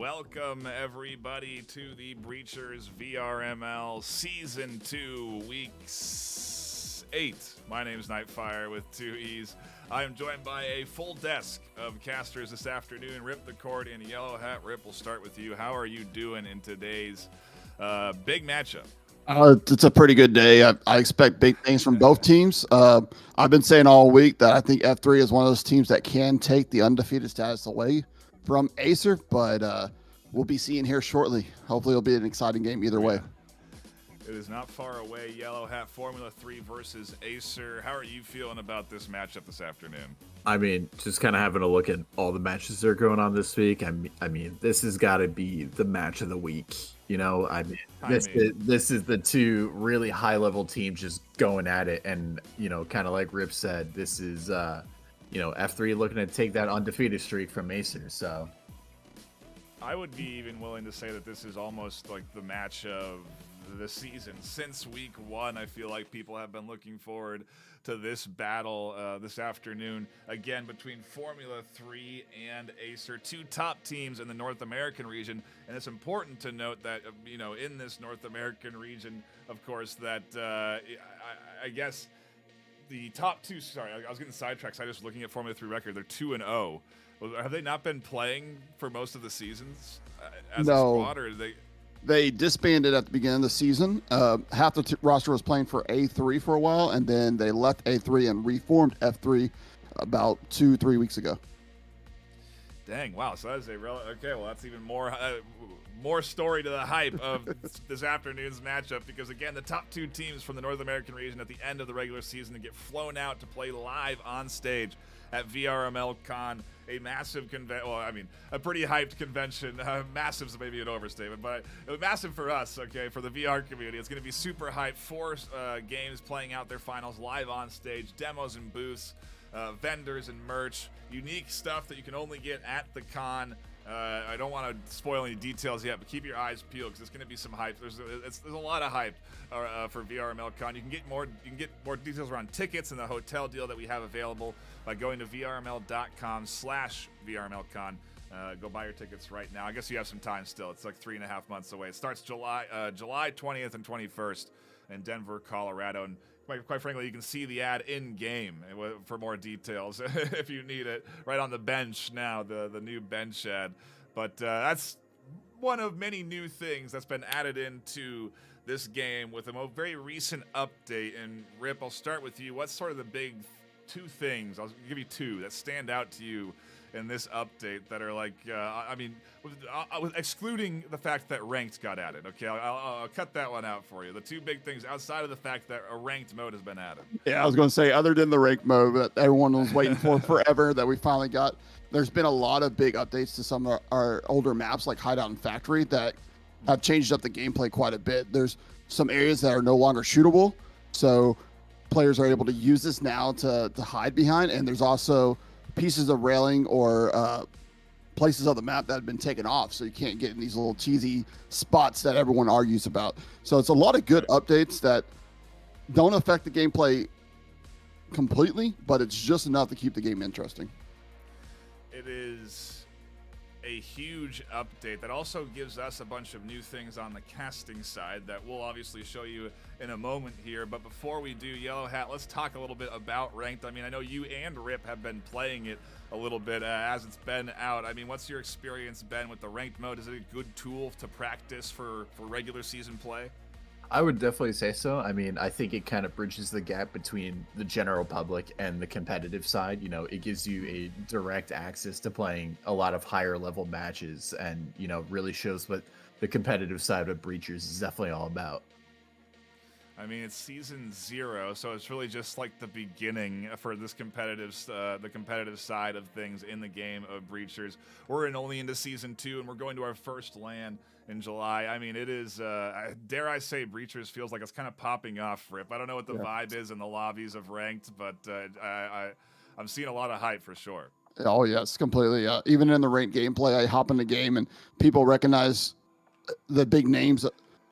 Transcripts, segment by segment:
Welcome, everybody, to the Breachers VRML Season 2, Week 8. My name is Nightfire with 2 E's. I am joined by a full desk of casters this afternoon. Rip the Cord and Yellow Hat. Rip, we'll start with you. How are you doing in today's big matchup? It's a pretty good day. I expect big things from both teams. I've been saying all week that I think F3 is one of those teams that can take the undefeated status away from AESIR, but we'll be seeing here shortly. Hopefully it'll be an exciting game either way. It is not far away. Yellow Hat Formula 3 versus AESIR. How are you feeling about this matchup this afternoon? I mean, just kind of having a look at all the matches that are going on this week. I mean, this has got to be the match of the week. You know, this is the two really high-level teams just going at it. And, you know, kind of like Rip said, this is, F3 looking to take that undefeated streak from AESIR. So I would be even willing to say that this is almost like the match of the season. Since week 1, I feel like people have been looking forward to this battle this afternoon, again, between Formula 3 and AESIR, two top teams in the North American region. And it's important to note that, in this North American region, of course, that I guess the top two, I was getting sidetracked. I was just looking at Formula 3 record. They're 2-0. Have they not been playing for most of the seasons as a squad, or They disbanded at the beginning of the season. Half the roster was playing for A3 for a while, and then they left A3 and reformed F3 about 2-3 weeks ago. Dang, wow. So that is okay, well, that's even more story to the hype of this afternoon's matchup, because, again, the top two teams from the North American region at the end of the regular season to get flown out to play live on stage at VRML Con, a massive convention. Well, I mean, a pretty hyped convention. Massive's maybe an overstatement, but massive for us, okay, for the VR community. It's going to be super hyped. 4 games playing out their finals live on stage, demos and booths, vendors and merch, unique stuff that you can only get at the con. I don't want to spoil any details yet, but keep your eyes peeled because it's going to be some hype. There's a lot of hype for VRML Con. You can get more details around tickets and the hotel deal that we have available by going to vrml.com/VRMLCon. Go buy your tickets right now. I guess you have some time still. It's like 3.5 months away. It starts July 20th and 21st in Denver, Colorado. And quite frankly, you can see the ad in game for more details if you need it. Right on the bench now, the new bench ad. But that's one of many new things that's been added into this game with a very recent update. And Rip, I'll start with you. What's sort of the big 2 things? I'll give you 2 that stand out to you in this update that are like, with excluding the fact that ranked got added. Okay, I'll cut that one out for you. The 2 big things outside of the fact that a ranked mode has been added. Yeah, I was going to say, other than the ranked mode that everyone was waiting for forever that we finally got, there's been a lot of big updates to some of our older maps like Hideout and Factory that have changed up the gameplay quite a bit. There's some areas that are no longer shootable, so players are able to use this now to hide behind, and there's also pieces of railing or places of the map that have been taken off, so you can't get in these little cheesy spots that everyone argues about. So it's a lot of good updates that don't affect the gameplay completely, but it's just enough to keep the game interesting. It is a huge update that also gives us a bunch of new things on the casting side that we'll obviously show you in a moment here. But before we do, Yellow Hat, let's talk a little bit about ranked. I mean, I know you and Rip have been playing it a little bit as it's been out. I mean, what's your experience been with the ranked mode? Is it a good tool to practice for regular season play? I would definitely say so. I mean, I think it kind of bridges the gap between the general public and the competitive side. You know, it gives you a direct access to playing a lot of higher level matches and, really shows what the competitive side of Breachers is definitely all about. I mean, it's season 0, so it's really just like the beginning for this the competitive side of things in the game of Breachers. We're only into season 2, and we're going to our first LAN in July. I mean, it is, dare I say, Breachers feels like it's kind of popping off, Rip. I don't know what the vibe is in the lobbies of ranked, but I'm seeing a lot of hype for sure. Oh, yes, completely. Even in the ranked gameplay, I hop in the game, and people recognize the big names.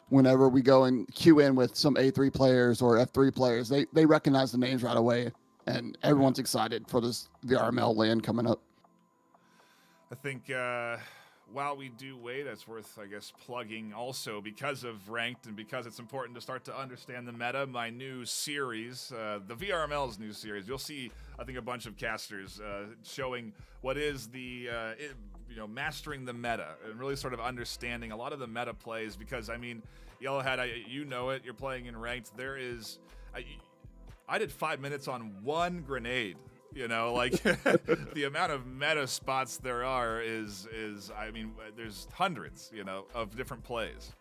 Whenever we go and queue in with some A3 players or F3 players, they recognize the names right away, and everyone's excited for this VRML LAN coming up. I think while we do wait, it's worth, I guess, plugging also because of Ranked and because it's important to start to understand the meta. My new series, the VRML's new series, you'll see, I think, a bunch of casters showing what is the, mastering the meta and really sort of understanding a lot of the meta plays. Because, I mean, Yellowhead, you know it, you're playing in Ranked. There is, I did 5 minutes on one grenade. The amount of meta spots there are is I mean, there's hundreds, of different plays.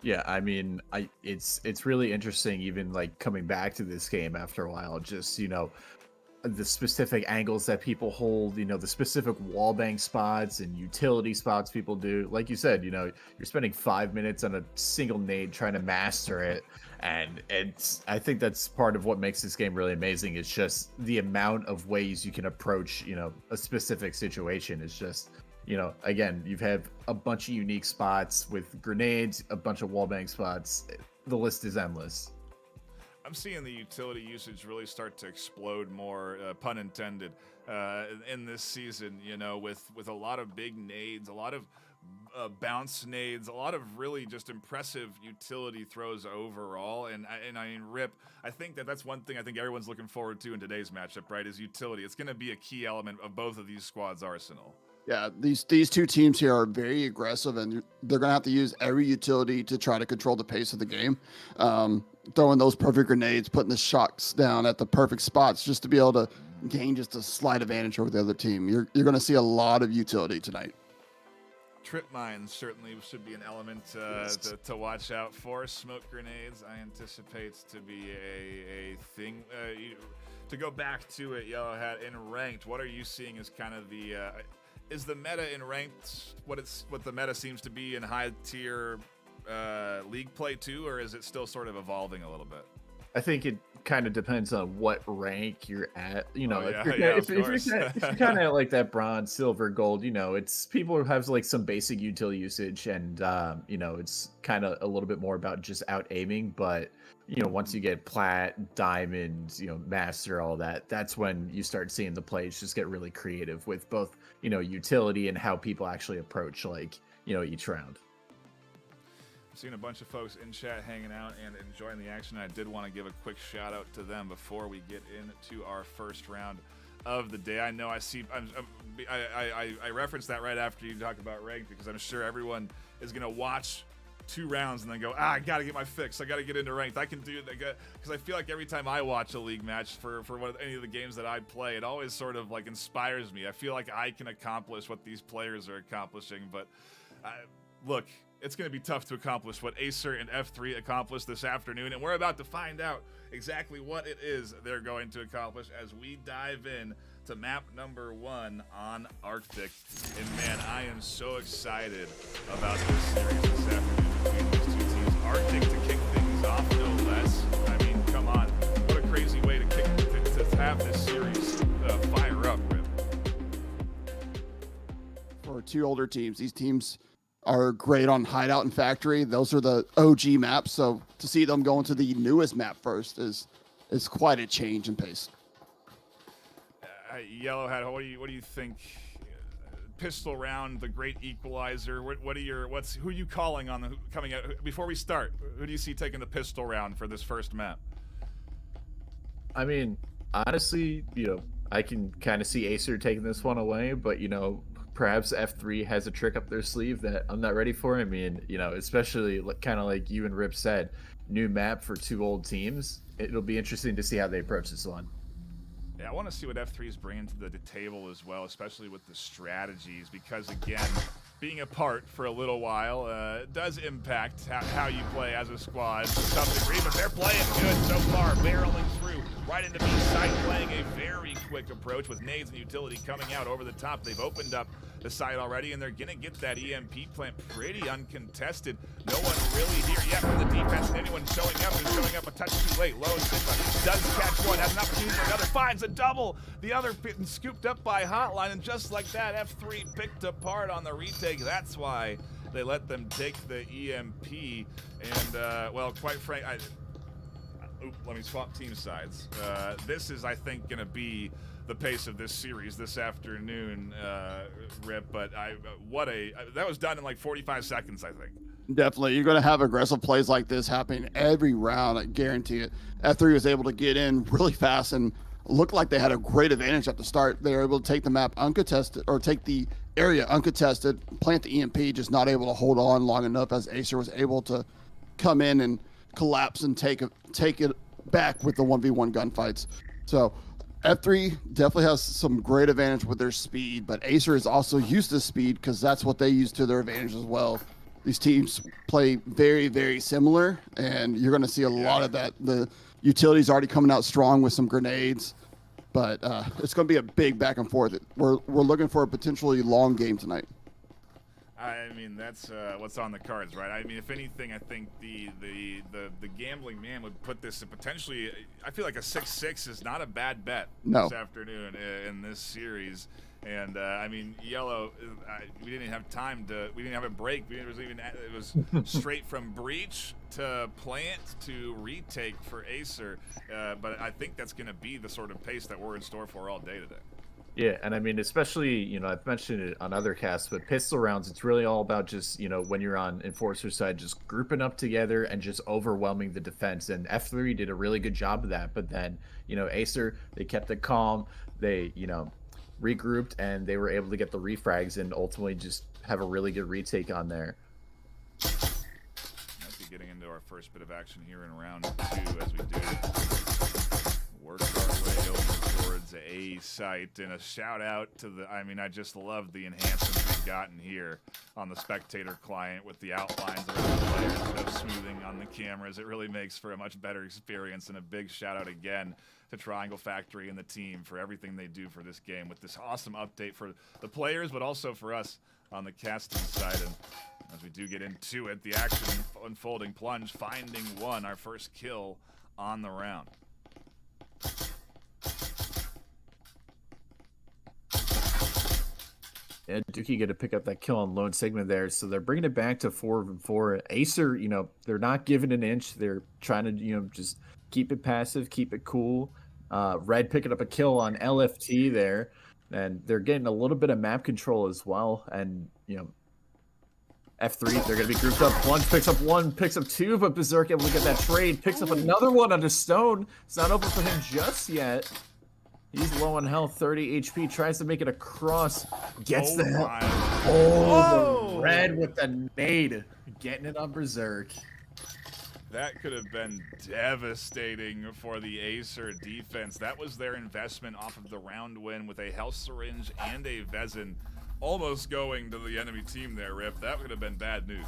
Yeah, I mean, it's really interesting, even like coming back to this game after a while, just, the specific angles that people hold, the specific wallbang spots and utility spots people do. Like you said, you're spending 5 minutes on a single nade trying to master it. And I think that's part of what makes this game really amazing. Is just the amount of ways you can approach, a specific situation. Is just, again, you've had a bunch of unique spots with grenades, a bunch of wallbang spots. The list is endless. I'm seeing the utility usage really start to explode more, pun intended, in this season, with a lot of big nades, a lot of bounce nades, a lot of really just impressive utility throws overall. And I mean, Rip, I think that's one thing I think everyone's looking forward to in today's matchup, right, is utility. It's going to be a key element of both of these squads' arsenal. Yeah, these two teams here are very aggressive, and they're going to have to use every utility to try to control the pace of the game. Throwing those perfect grenades, putting the shots down at the perfect spots just to be able to gain just a slight advantage over the other team. You're going to see a lot of utility tonight. Trip mines certainly should be an element to watch out for. Smoke grenades, I anticipate to be a thing. To go back to it, Yellowhead, in Ranked, what are you seeing as kind of the... is the meta in Ranked what the meta seems to be in high tier league play too, or is it still sort of evolving a little bit? I think it kind of depends on what rank you're at. If you're kind of like that bronze, silver, gold, it's people who have like some basic utility usage, and it's kind of a little bit more about just out aiming. But once you get plat, diamond, master, all that, that's when you start seeing the plays just get really creative with both utility and how people actually approach each round. I've seen a bunch of folks in chat hanging out and enjoying the action. I did want to give a quick shout out to them before we get into our first round of the day. I know I referenced that right after you talk about Ranked, because I'm sure everyone is going to watch 2 rounds and then go, I got to get my fix. I got to get into Ranked. I can do that. Because I feel like every time I watch a league match for any of the games that I play, it always sort of like inspires me. I feel like I can accomplish what these players are accomplishing. But look, it's going to be tough to accomplish what AESIR and F3 accomplished this afternoon, and we're about to find out exactly what it is they're going to accomplish as we dive in to map number 1 on Arctic. And man, I am so excited about this series this afternoon between these two teams. Arctic to kick things off, no less. I mean, come on, what a crazy way to have this series fire up, Rip. For 2 older teams, these teams are great on Hideout and Factory. Those are the OG maps, so to see them go into the newest map first is quite a change in pace. Yellowhead, what do you think? Pistol round, the great equalizer. Who are you calling on coming out before we start? Who do you see taking the pistol round for this first map? I mean, honestly, I can kind of see AESIR taking this one away, but perhaps F3 has a trick up their sleeve that I'm not ready for. I mean, especially kind of like you and Rip said, new map for 2 old teams. It'll be interesting to see how they approach this one. Yeah, I want to see what F3 is bringing to the table as well, especially with the strategies, because again, being apart for a little while does impact how you play as a squad to some degree, but they're playing good so far, barreling through right into B side, playing a very quick approach with nades and utility coming out over the top. They've opened up the side already, and they're going to get that EMP plant pretty uncontested. No one really here yet from the defense, and anyone showing up is showing up a touch too late. Low Sigma does catch one, has an opportunity for another, finds a double. The other getting scooped up by Hotline, and just like that, F3 picked apart on the retake. That's why they let them take the EMP. And, well, quite frankly, let me swap team sides. This is, I think, going to be the pace of this series this afternoon, Rip. But that was done in like 45 seconds, I think. Definitely. You're going to have aggressive plays like this happening every round. I guarantee it. F3 was able to get in really fast and looked like they had a great advantage at the start. They were able to take the map uncontested, or take the area uncontested, plant the EMP, just not able to hold on long enough as AESIR was able to come in and collapse and take it back with the 1v1 gunfights. So F3 definitely has some great advantage with their speed, but AESIR is also used to speed because that's what they use to their advantage as well. These teams play very, very similar, and you're going to see a lot of that. The utility's already coming out strong with some grenades, but it's going to be a big back and forth. We're looking for a potentially long game tonight. I mean, that's what's on the cards, right? I mean, if anything, I think the gambling man would put this in potentially. I feel like a 6-6 is not a bad bet this afternoon in this series. And I mean, Yellow, we didn't have time to. We didn't have a break. It was straight from breach to plant to retake for AESIR. But I think that's going to be the sort of pace that we're in store for all day today. Yeah, and I mean, especially, I've mentioned it on other casts, but pistol rounds, it's really all about just, when you're on Enforcer's side, just grouping up together and just overwhelming the defense. And F3 did a really good job of that. But then, AESIR, they kept it calm. They, regrouped, and they were able to get the refrags and ultimately just have a really good retake on there. Might be getting into our first bit of action here in round 2 as we do work our way over towards A site. And a shout out to I just love the enhancements we've gotten here on the spectator client with the outlines around the players, smoothing on the cameras. It really makes for a much better experience. And a big shout out again to Triangle Factory and the team for everything they do for this game with this awesome update for the players, but also for us on the casting side. And as we do get into it, the action unfolding, Plunge finding one, our first kill on the round. Yeah, Dookie get to pick up that kill on Lone Sigma there, so they're bringing it back to 4v4. AESIR, they're not giving an inch. They're trying to, just keep it passive, keep it cool. Red picking up a kill on LFT there, and they're getting a little bit of map control as well. And F3, they're going to be grouped up. Plunge picks up one, picks up two, but Berserk able to get that trade, picks up another one on a stone. It's not open for him just yet. He's low on health, 30 HP, tries to make it across, gets the hell. Oh, the Red with the nade, getting it on Berserk. That could have been devastating for the AESIR defense. That was their investment off of the round win with a health syringe and a Vezin almost going to the enemy team there, Rip. That would have been bad news.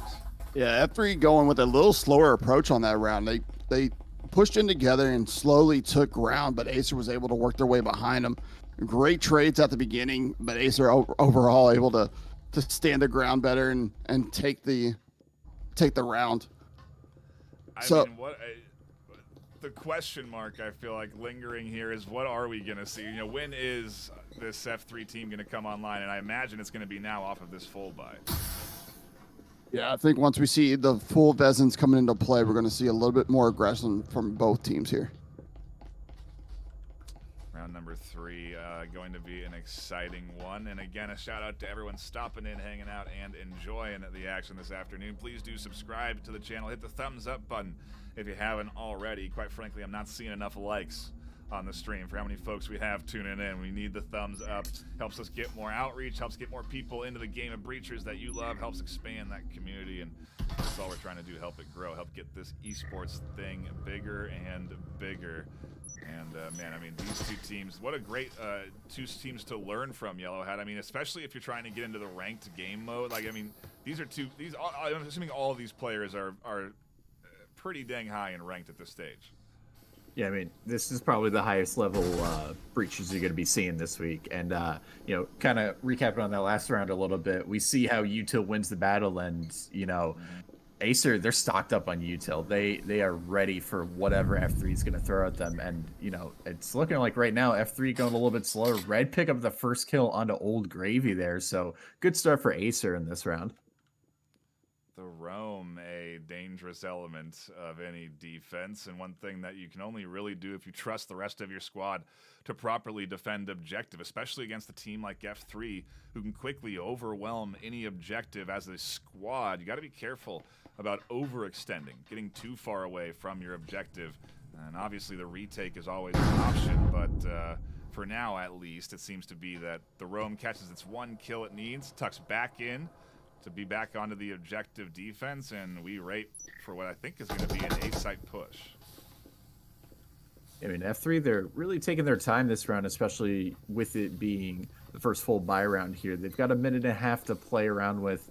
Yeah, F3 going with a little slower approach on that round. They pushed in together and slowly took ground, but AESIR was able to work their way behind them. Great trades at the beginning, but AESIR overall able to stand their ground better and take the round. I mean, the question mark I feel like lingering here is, what are we going to see? When is this F3 team going to come online? And I imagine it's going to be now off of this full buy. Yeah, I think once we see the full Vezins coming into play, we're going to see a little bit more aggression from both teams here. Round number 3 going to be an exciting one. And again, a shout out to everyone stopping in, hanging out, and enjoying the action this afternoon. Please do subscribe to the channel. Hit the thumbs up button if you haven't already. Quite frankly, I'm not seeing enough likes on the stream for how many folks we have tuning in. We need the thumbs up. Helps us get more outreach, helps get more people into the game of Breachers that you love, helps expand that community, and that's all we're trying to do, help it grow, help get this esports thing bigger and bigger. And man, I mean, these two teams, what a great two teams to learn from, Yellowhead. I mean, especially if you're trying to get into the ranked game mode. Like, I mean, I'm assuming all of these players are pretty dang high in ranked at this stage. Yeah, I mean, this is probably the highest level breaches you're going to be seeing this week. And, kind of recapping on that last round a little bit, we see how Util wins the battle, and, AESIR, they're stocked up on Util. They are ready for whatever F3 is going to throw at them. And, it's looking like right now F3 going a little bit slower. Red pick up the first kill onto Old Gravy there. So good start for AESIR in this round. The Rome, a a dangerous element of any defense, and one thing that you can only really do if you trust the rest of your squad to properly defend objective, especially against a team like F3 who can quickly overwhelm any objective as a squad. You got to be careful about overextending, getting too far away from your objective. And obviously the retake is always an option, but for now at least, it seems to be that the Roam catches its one kill it needs, tucks back in to be back onto the objective defense, and we rate for what I think is going to be an A-site push. I mean, F3, they're really taking their time this round, especially with it being the first full buy round here. They've got a minute and a half to play around with.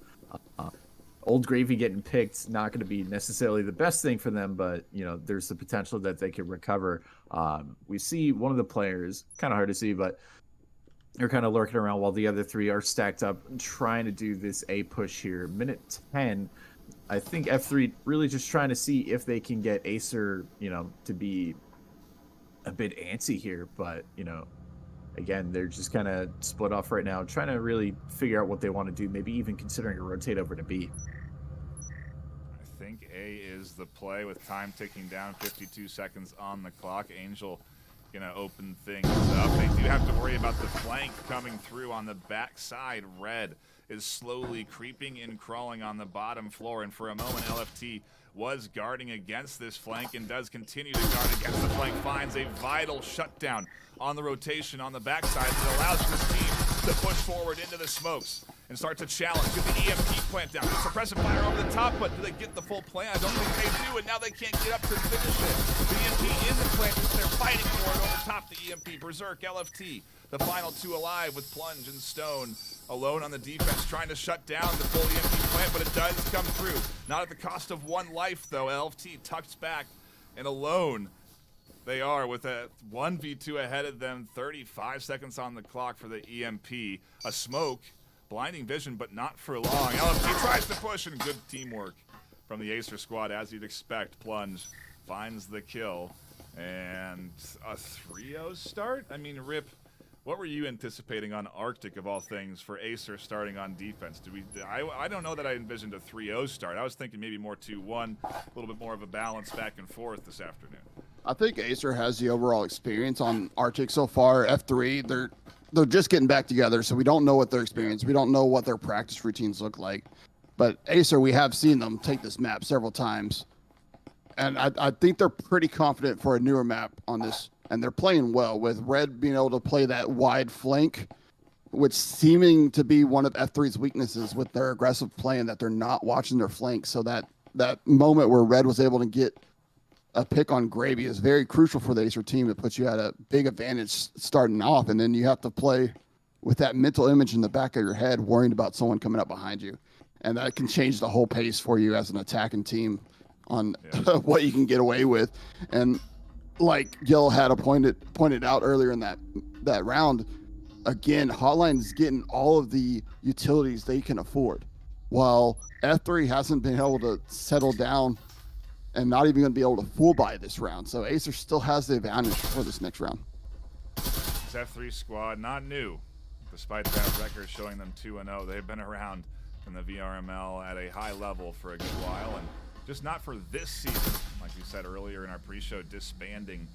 Old Gravy getting picked, not going to be necessarily the best thing for them, but, you know, there's the potential that they could recover. We see one of the players, kind of hard to see, but they're kind of lurking around while the other three are stacked up trying to do this A push here. Minute 10, I think F3 really just trying to see if they can get AESIR, you know, to be a bit antsy here, but, you know, again, they're just kind of split off right now, trying to really figure out what they want to do, maybe even considering a rotate over to B. I think A is the play with time ticking down, 52 seconds on the clock. Angel gonna open things up. They do have to worry about the flank coming through on the backside. Red is slowly creeping and crawling on the bottom floor, and for a moment LFT was guarding against this flank and does continue to guard against the flank, finds a vital shutdown on the rotation on the backside that allows this team to push forward into the smokes and start to challenge. Get the EMP plant down. It's suppressive fire over the top, but do they get the full plant? I don't think they do, and now they can't get up to finish it. The EMP in the plant, they're fighting for it over top the EMP. Berserk, LFT, the final two alive with Plunge and Stone alone on the defense, trying to shut down the full EMP plant, but it does come through. Not at the cost of one life, though. LFT tucks back and alone. They are with a 1v2 ahead of them, 35 seconds on the clock for the EMP. A smoke, blinding vision, but not for long. LFT tries to push, and good teamwork from the AESIR squad, as you'd expect. Plunge finds the kill, and a 3-0 start? I mean, Rip, what were you anticipating on Arctic, of all things, for AESIR starting on defense? I don't know that I envisioned a 3-0 start. I was thinking maybe more 2-1, a little bit more of a balance back and forth this afternoon. I think AESIR has the overall experience on Arctic so far. F3, they're just getting back together, so we don't know what their experience. We don't know what their practice routines look like. But AESIR, we have seen them take this map several times, and I think they're pretty confident for a newer map on this, and they're playing well, with Red being able to play that wide flank, which seeming to be one of F3's weaknesses with their aggressive play, and that they're not watching their flank. So that moment where Red was able to get a pick on Gravy is very crucial for the AESIR team. It puts you at a big advantage starting off, and then you have to play with that mental image in the back of your head, worrying about someone coming up behind you. And that can change the whole pace for you as an attacking team on what you can get away with. And like Gil had pointed out earlier in that round, again, Hotline is getting all of the utilities they can afford, while F3 hasn't been able to settle down and not even going to be able to full buy this round. So AESIR still has the advantage for this next round. This F3 squad, not new, despite that record showing them 2-0. They've been around in the VRML at a high level for a good while, and just not for this season. Like we said earlier in our pre-show, disbanding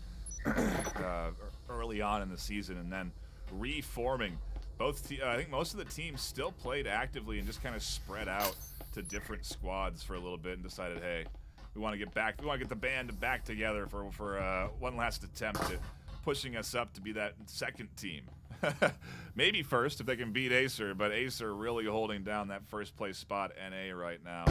early on in the season and then reforming. I think most of the teams still played actively and just kind of spread out to different squads for a little bit and decided, hey, we want to get back. We want to get the band back together for one last attempt at pushing us up to be that second team. Maybe first if they can beat AESIR, but AESIR really holding down that first place spot NA right now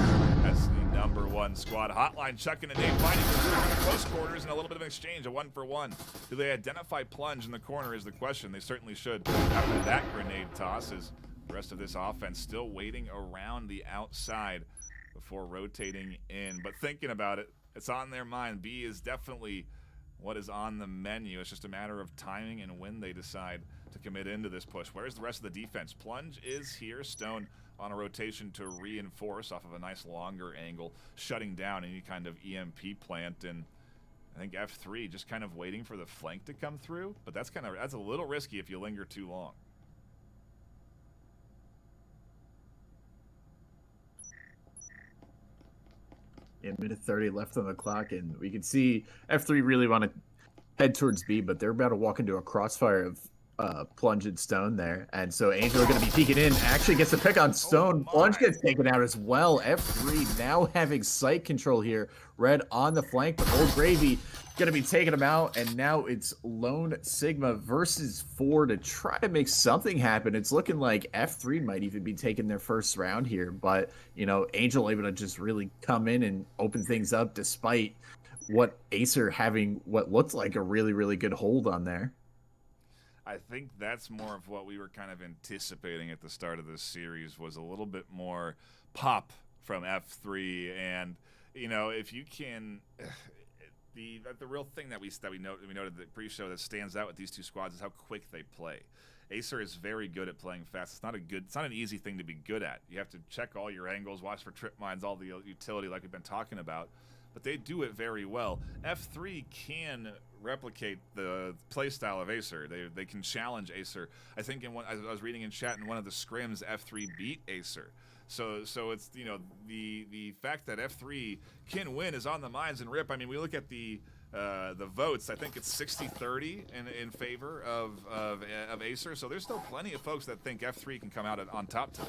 as the #1 squad. Hotline chucking a name, finding the close quarters and a little bit of an exchange, a 1-for-1. Do they identify Plunge in the corner is the question. They certainly should after that grenade toss, as the rest of this offense still waiting around the outside before rotating in. But thinking about it, it's on their mind. B is definitely what is on the menu. It's just a matter of timing and when they decide to commit into this push. Where's the rest of the defense? Plunge is here. Stone on a rotation to reinforce off of a nice longer angle, shutting down any kind of EMP plant. And I think F3 just kind of waiting for the flank to come through, but that's a little risky if you linger too long. A minute 30 left on the clock, and we can see F3 really want to head towards B, but they're about to walk into a crossfire of Plunge and Stone there. And so Angel are going to be peeking in, actually gets a pick on Stone. Plunge gets taken out as well. F3 now having sight control here. Red on the flank, but Old Gravy going to be taking him out. And now it's Lone Sigma versus 4 to try to make something happen. It's looking like F3 might even be taking their first round here. But, you know, Angel able to just really come in and open things up despite what AESIR having what looked like a really, really good hold on there. I think that's more of what we were kind of anticipating at the start of this series, was a little bit more pop from F3. And, you know, if you can, the real thing that we noted the pre-show that stands out with these two squads is how quick they play. AESIR is very good at playing fast. It's not an easy thing to be good at. You have to check all your angles, watch for trip mines, all the utility like we've been talking about. But they do it very well. F3 can replicate the playstyle of AESIR. They can challenge AESIR. I think I was reading in chat in one of the scrims, F3 beat AESIR. So it's, you know, the fact that F3 can win is on the minds. And Rip, I mean, we look at the votes. I think it's 60-30 in favor of AESIR. So there's still plenty of folks that think F3 can come out on top today.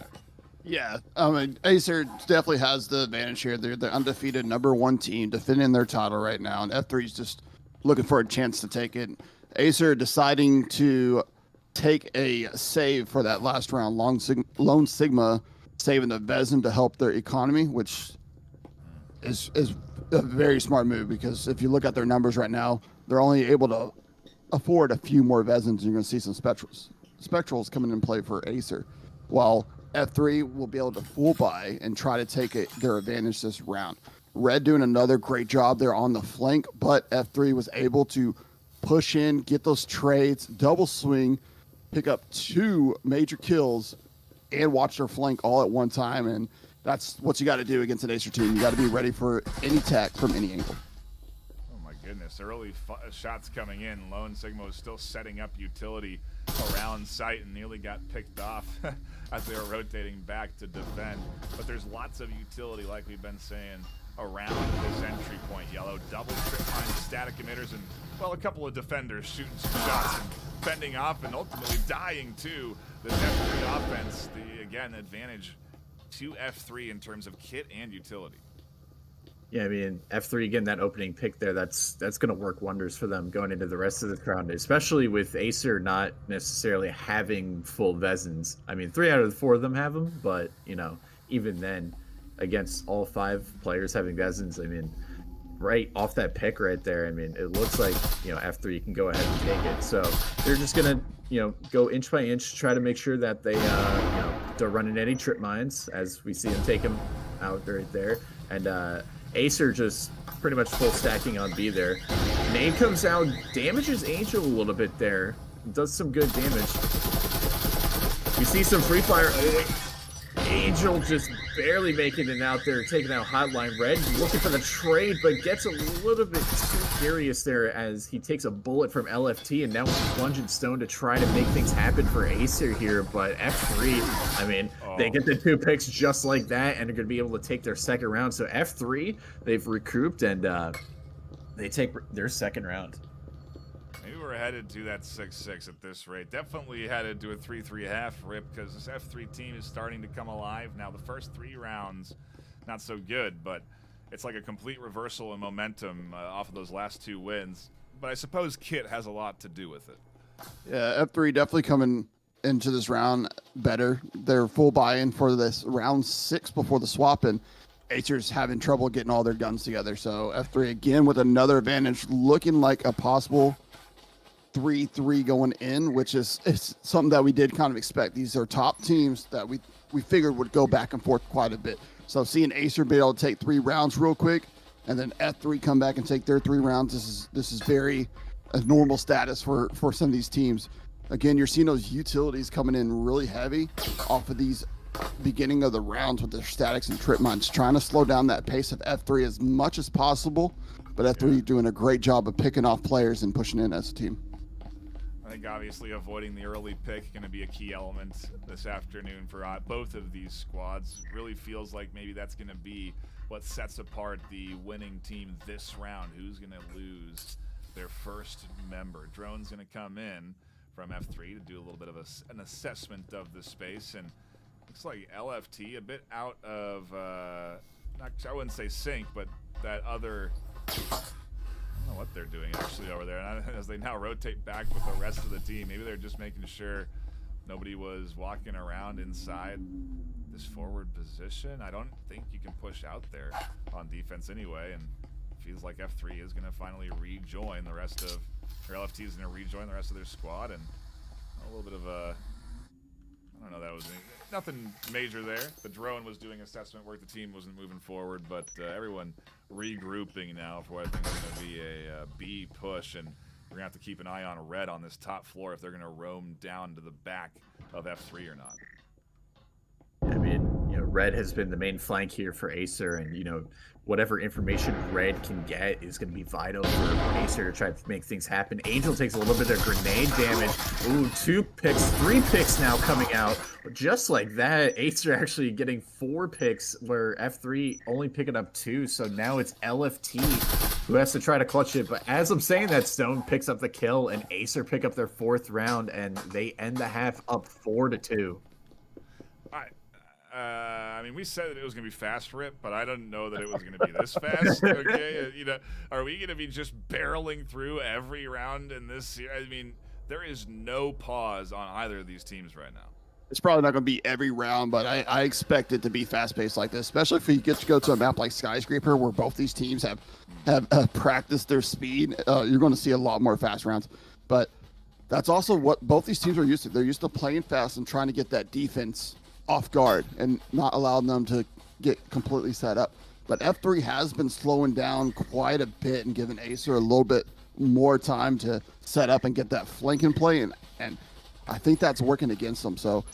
Yeah, I mean, AESIR definitely has the advantage here. They're the undefeated #1 team defending their title right now, and F3 is just looking for a chance to take it. AESIR deciding to take a save for that last round. Lone Sigma saving the Vezin to help their economy, which is a very smart move, because if you look at their numbers right now, they're only able to afford a few more Vezins. You're going to see some Spectrals coming in play for AESIR, while F3 will be able to full buy and try to take their advantage this round. Red doing another great job there on the flank, but F3 was able to push in, get those trades, double swing, pick up 2 major kills, and watch their flank all at one time. And that's what you got to do against an AESIR team. You got to be ready for any attack from any angle. Oh my goodness, early shots coming in. Lone Sigma was still setting up utility around site and nearly got picked off as they were rotating back to defend. But there's lots of utility, like we've been saying, around this entry point. Yellow double trip mine, static emitters, and, well, a couple of defenders shooting some shots and fending off and ultimately dying too. This F3 offense, the, again, advantage to F3 in terms of kit and utility. Yeah, I mean, F3 getting that opening pick there, that's going to work wonders for them going into the rest of the round, especially with AESIR not necessarily having full Vezins. I mean, 3 out of the 4 of them have them, but, you know, even then, against all 5 players having Vezins, I mean, right off that pick right there, I mean, it looks like, you know, F3 can go ahead and take it. So they're just going to, you know, go inch by inch, try to make sure that they, you know, don't run into any trip mines, as we see them take them out right there. And, AESIR just pretty much full stacking on B there. Nade comes out, damages Angel a little bit there. Does some good damage. We see some free fire. Angel just barely making it out there, taking out Hotline. Red looking for the trade, but gets a little bit too curious there as he takes a bullet from LFT, and now Plunge and Stone to try to make things happen for AESIR here. But F3, I mean, they get the 2 picks just like that, and they're going to be able to take their second round. So F3, they've recouped, and they take their second round. Maybe we're headed to that 6-6 at this rate. Definitely headed to a 3-3.5 Rip, because this F3 team is starting to come alive. Now, the first 3 rounds, not so good, but it's like a complete reversal in momentum off of those last 2 wins. But I suppose Kit has a lot to do with it. Yeah, F3 definitely coming into this round better. They're full buy-in for this round 6 before the swap, and AESIR's having trouble getting all their guns together. So F3 again with another advantage, looking like a possible 3-3 going in, which is something that we did kind of expect. These are top teams that we figured would go back and forth quite a bit. So seeing AESIR be able to take 3 rounds real quick, and then F3 come back and take their 3 rounds, this is very a normal status for some of these teams. Again, you're seeing those utilities coming in really heavy off of these beginning of the rounds with their statics and trip mines, trying to slow down that pace of F3 as much as possible. But F3 doing a great job of picking off players and pushing in as a team. think obviously avoiding the early pick going to be a key element this afternoon for both of these squads. Really feels like maybe that's going to be what sets apart the winning team this round. Who's going to lose their first member? Drone's going to come in from F3 to do a little bit of an assessment of the space, and looks like LFT a bit out of, I wouldn't say sync, but that other, I don't know what they're doing actually over there. And as they now rotate back with the rest of the team, maybe they're just making sure nobody was walking around inside this forward position. I don't think you can push out there on defense anyway, and it feels like F3 is going to finally rejoin the rest of, or LFT is going to rejoin the rest of their squad, and a little bit of a, I don't know, that was nothing major there. The drone was doing assessment work. The team wasn't moving forward, but everyone regrouping now for what I think is going to be a B push, and we're going to have to keep an eye on red on this top floor if they're going to roam down to the back of F3 or not. I mean, red has been the main flank here for AESIR, and whatever information red can get is going to be vital for AESIR to try to make things happen. Angel takes a little bit of grenade damage. Ooh, 2 picks, 3 picks now coming out. Just like that, AESIR actually getting 4 picks, where F3 only picking up 2. So now it's LFT who has to try to clutch it. But as I'm saying that, Stone picks up the kill, and AESIR pick up their 4th round, and they end the half up 4-2. I mean, we said that it was going to be fast, Rip, but I didn't know that it was going to be this fast. Okay, are we going to be just barreling through every round in this series? I mean, there is no pause on either of these teams right now. It's probably not going to be every round, but I expect it to be fast-paced like this, especially if you get to go to a map like Skyscraper where both these teams have practiced their speed. You're going to see a lot more fast rounds, but that's also what both these teams are used to. They're used to playing fast and trying to get that defense off guard and not allowing them to get completely set up. But F3 has been slowing down quite a bit and giving AESIR a little bit more time to set up and get that flanking play, and I think that's working against them. So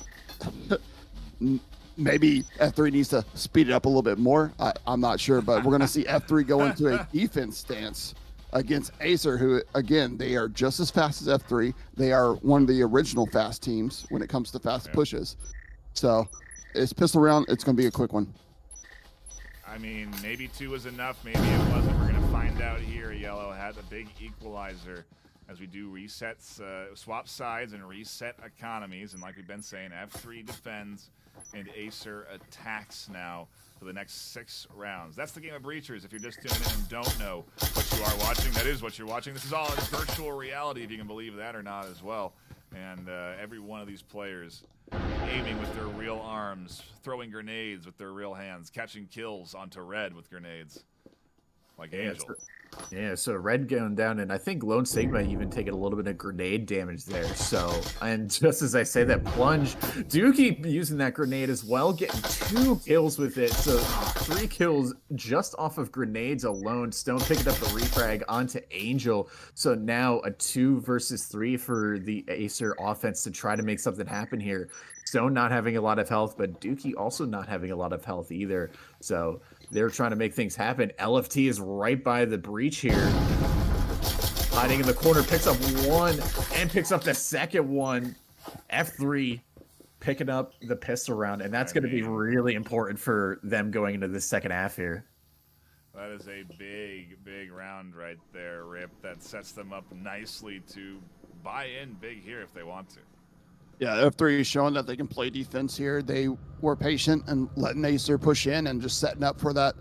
maybe F3 needs to speed it up a little bit more. I'm not sure, but we're going to see F3 go into a defense stance against AESIR, who, again, they are just as fast as F3. They are one of the original fast teams when it comes to fast pushes. So it's pistol round. It's going to be a quick one. I mean, maybe 2 was enough. Maybe it wasn't. We're going to find out here. Yellow had a big equalizer as we do resets, swap sides and reset economies. And like we've been saying, F3 defends and AESIR attacks now for the next 6 rounds. That's the game of Breachers. If you're just tuning in and don't know what you are watching, that is what you're watching. This is all in virtual reality, if you can believe that or not as well. And every one of these players aiming with their real arms, throwing grenades with their real hands, catching kills onto red with grenades, like Angel. So red going down, and I think Lone Sigma even taking a little bit of grenade damage there. So, and just as I say that, Plunge, Dookie using that grenade as well, getting 2 kills with it. So 3 kills just off of grenades alone. Stone picking up the refrag onto Angel. So now a 2 versus 3 for the AESIR offense to try to make something happen here. Stone not having a lot of health, but Dookie also not having a lot of health either. So they're trying to make things happen. LFT is right by the breach here. Hiding in the corner, picks up 1 and picks up the second one. F3 picking up the pistol round, and that's going to be really important for them going into the second half here. That is a big, big round right there, Rip. That sets them up nicely to buy in big here if they want to. Yeah, F3 is showing that they can play defense here. They were patient and letting AESIR push in and just setting up for that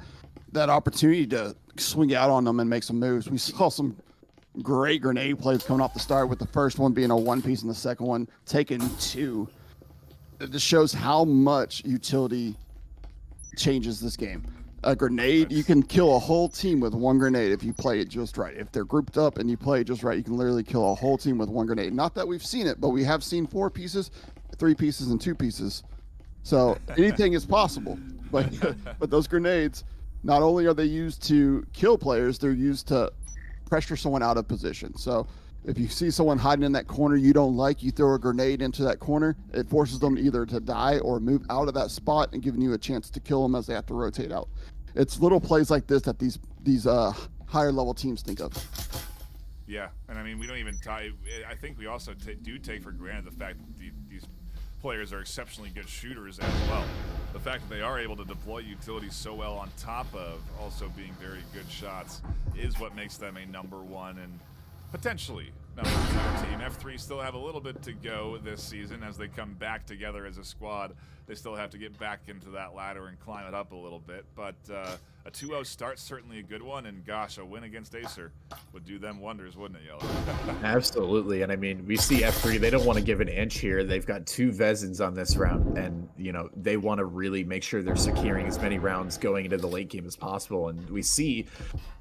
opportunity to swing out on them and make some moves. We saw some great grenade plays coming off the start, with the first one being a 1-piece and the second one taking 2. It just shows how much utility changes this game. A grenade, you can kill a whole team with 1 grenade if you play it just right. If they're grouped up and you play it just right, you can literally kill a whole team with 1 grenade. Not that we've seen it, but we have seen 4 pieces, 3 pieces, and 2 pieces. So anything is possible. But those grenades, not only are they used to kill players, they're used to pressure someone out of position. So if you see someone hiding in that corner you don't like, you throw a grenade into that corner, it forces them either to die or move out of that spot and giving you a chance to kill them as they have to rotate out. It's little plays like this that these higher level teams think of. Yeah, and I mean, we don't even tie. I think we also do take for granted the fact that these players are exceptionally good shooters as well. The fact that they are able to deploy utilities so well on top of also being very good shots is what makes them a number one and potentially number two team. F3 still have a little bit to go this season as they come back together as a squad. They still have to get back into that ladder and climb it up a little bit, but a 2-0 start's certainly a good one, and gosh, a win against AESIR would do them wonders, wouldn't it, Yellow? Absolutely, and I mean, we see F3, they don't want to give an inch here. They've got 2 Vezins on this round, and, you know, they want to really make sure they're securing as many rounds going into the late game as possible, and we see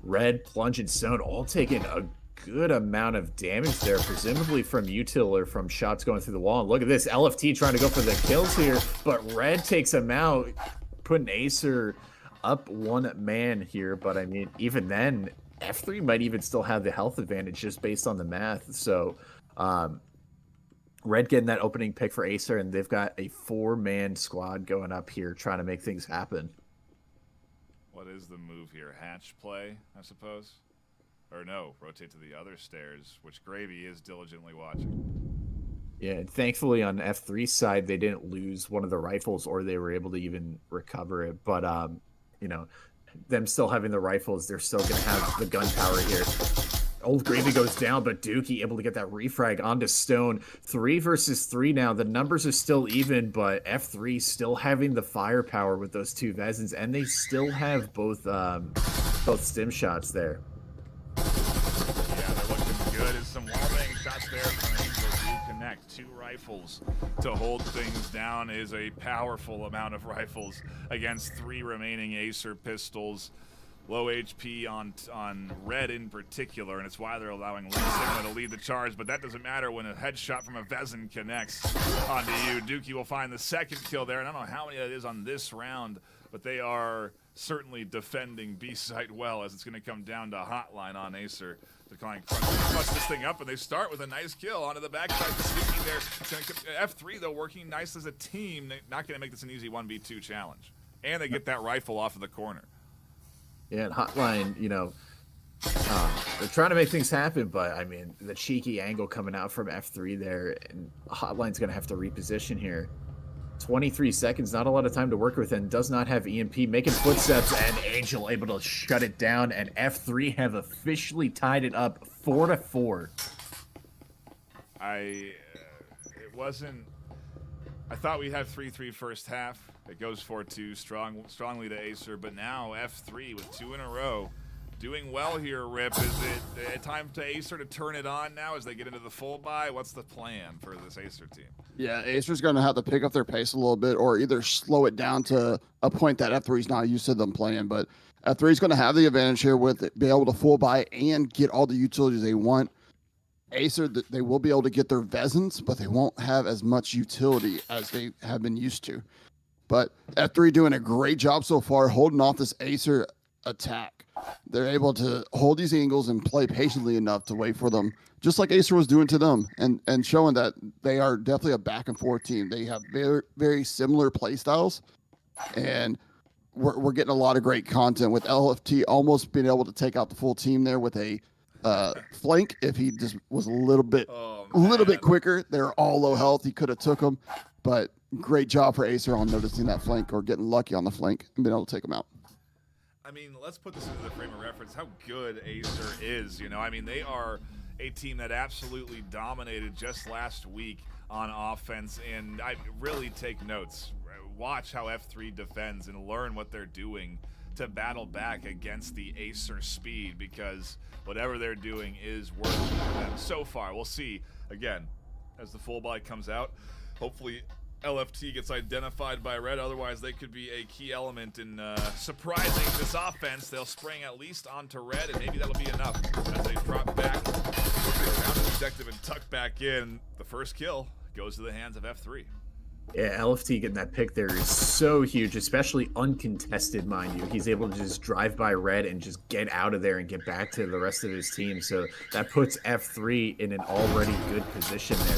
Red, Plunge, and Stone all taking a good amount of damage there, presumably from util or from shots going through the wall. And look at this, LFT trying to go for the kills here, but Red takes him out, putting AESIR up 1 man here. But I mean, even then, F3 might even still have the health advantage just based on the math. So Red getting that opening pick for AESIR, and they've got a 4-man squad going up here trying to make things happen. What is the move here? Hatch play, I suppose? Or no, rotate to the other stairs, which Gravy is diligently watching. Yeah, and thankfully on F3's side, they didn't lose one of the rifles, or they were able to even recover it. But, you know, them still having the rifles, they're still going to have the gunpowder here. Old Gravy goes down, but Dookie able to get that refrag onto Stone. 3 versus 3 now. The numbers are still even, but F3 still having the firepower with those 2 Vezins, and they still have both stim shots there. Yeah, they're looking good. As some wall-bang shots there from Angel do connect. 2 rifles to hold things down is a powerful amount of rifles against 3 remaining AESIR pistols. Low HP on Red in particular, and it's why they're allowing Sigma to lead the charge, but that doesn't matter when a headshot from a Vezin connects onto you. Dookie will find the 2nd kill there, and I don't know how many that is on this round, but they are certainly defending B-site well, as it's going to come down to Hotline on AESIR to try and clutch this thing up, and they start with a nice kill onto the backside. Dookie there. F3, though, working nice as a team, not going to make this an easy 1v2 challenge. And they get that rifle off of the corner. Yeah, and Hotline, you know, they're trying to make things happen, but I mean, the cheeky angle coming out from F3 there, and Hotline's going to have to reposition here. 23 seconds, not a lot of time to work with, and does not have EMP, making footsteps, and Angel able to shut it down, and F3 have officially tied it up 4-4. I thought we'd have 3-3 first half. It goes 4-2 strongly to AESIR, but now F3 with 2 in a row. Doing well here, Rip. Is it time to AESIR to turn it on now as they get into the full buy? What's the plan for this AESIR team? Yeah, AESIR's going to have to pick up their pace a little bit, or either slow it down to a point that F3's not used to them playing. But F3's going to have the advantage here with it, be able to full buy and get all the utilities they want. AESIR, they will be able to get their Vezins, but they won't have as much utility as they have been used to. But F3 doing a great job so far, holding off this AESIR attack. They're able to hold these angles and play patiently enough to wait for them, just like AESIR was doing to them, and showing that they are definitely a back-and-forth team. They have very, very similar play styles, and we're getting a lot of great content with LFT almost being able to take out the full team there with a flank. If he just was a little bit quicker, they're all low health. He could have took them, but great job for AESIR on noticing that flank or getting lucky on the flank and being able to take them out. I mean, let's put this into the frame of reference, how good AESIR is. You know, I mean, they are a team that absolutely dominated just last week on offense, and I really take notes. Watch how F3 defends and learn what they're doing to battle back against the AESIR speed, because whatever they're doing is working for them so far. We'll see, again, as the full buy comes out. Hopefully LFT gets identified by Red, otherwise they could be a key element in surprising this offense. They'll spring at least onto Red, and maybe that'll be enough as they drop back around the objective and tuck back in. The first kill goes to the hands of F3. Yeah, LFT getting that pick there is so huge, especially uncontested, mind you. He's able to just drive by Red and just get out of there and get back to the rest of his team. So that puts F3 in an already good position there.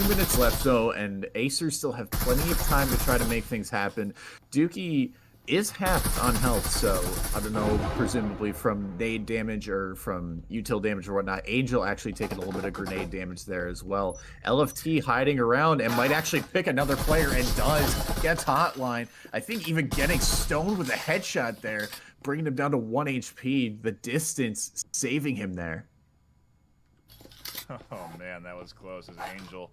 2 minutes left, though, and AESIR still have plenty of time to try to make things happen. Dookie is half on health, so I don't know, presumably from nade damage or from util damage or whatnot. Angel actually taking a little bit of grenade damage there as well. LFT hiding around and might actually pick another player, and does. Gets Hotline. I think even getting stoned with a headshot there, bringing him down to 1 HP. The distance saving him there. Oh man, that was close as Angel